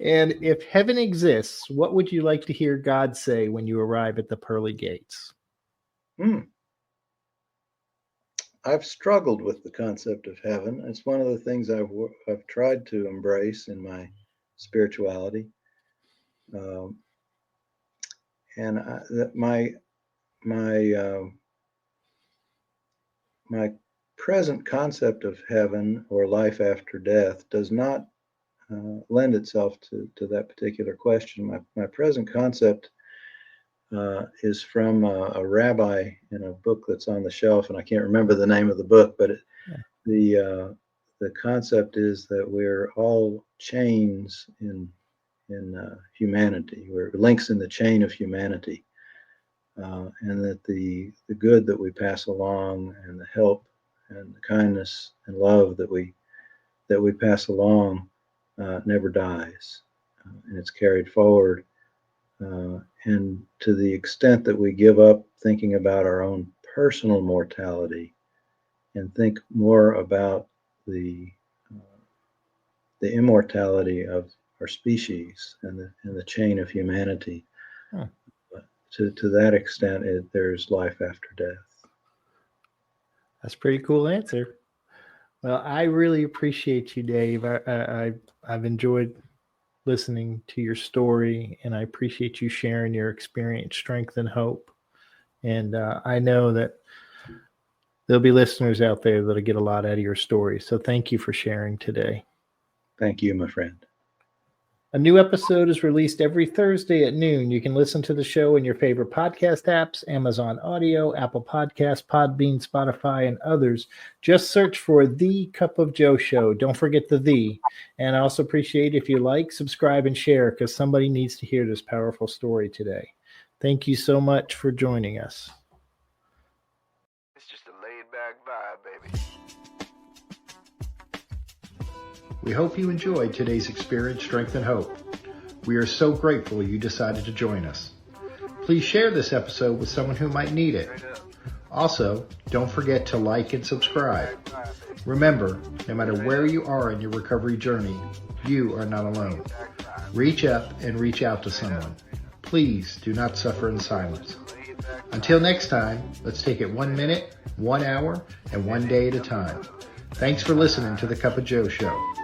And if heaven exists, what would you like to hear God say when you arrive at the pearly gates? I've struggled with the concept of heaven. It's one of the things I've tried to embrace in my spirituality. And my present concept of heaven or life after death does not lend itself to that particular question. My present concept is from a rabbi in a book that's on the shelf, and I can't remember the name of the book, but the concept is that we're all chains in humanity. We're links in the chain of humanity, and that the good that we pass along, and the help and the kindness and love that we pass along never dies, and it's carried forward. And to the extent that we give up thinking about our own personal mortality and think more about the immortality of our species and the chain of humanity, to that extent, there's life after death. That's a pretty cool answer. Well, I really appreciate you, Dave. I've enjoyed listening to your story, and I appreciate you sharing your experience, strength, and hope. And I know that there'll be listeners out there that'll get a lot out of your story. So thank you for sharing today. Thank you, my friend. A new episode is released every Thursday at noon. You can listen to the show in your favorite podcast apps, Amazon Audio, Apple Podcasts, Podbean, Spotify, and others. Just search for The Cup of Joe Show. Don't forget the "the." And I also appreciate if you like, subscribe, and share, because somebody needs to hear this powerful story today. Thank you so much for joining us. It's just a laid-back vibe, baby. We hope you enjoyed today's experience, strength, and hope. We are so grateful you decided to join us. Please share this episode with someone who might need it. Also, don't forget to like and subscribe. Remember, no matter where you are in your recovery journey, you are not alone. Reach up and reach out to someone. Please do not suffer in silence. Until next time, let's take it 1 minute, 1 hour, and 1 day at a time. Thanks for listening to the Cup of Joe Show.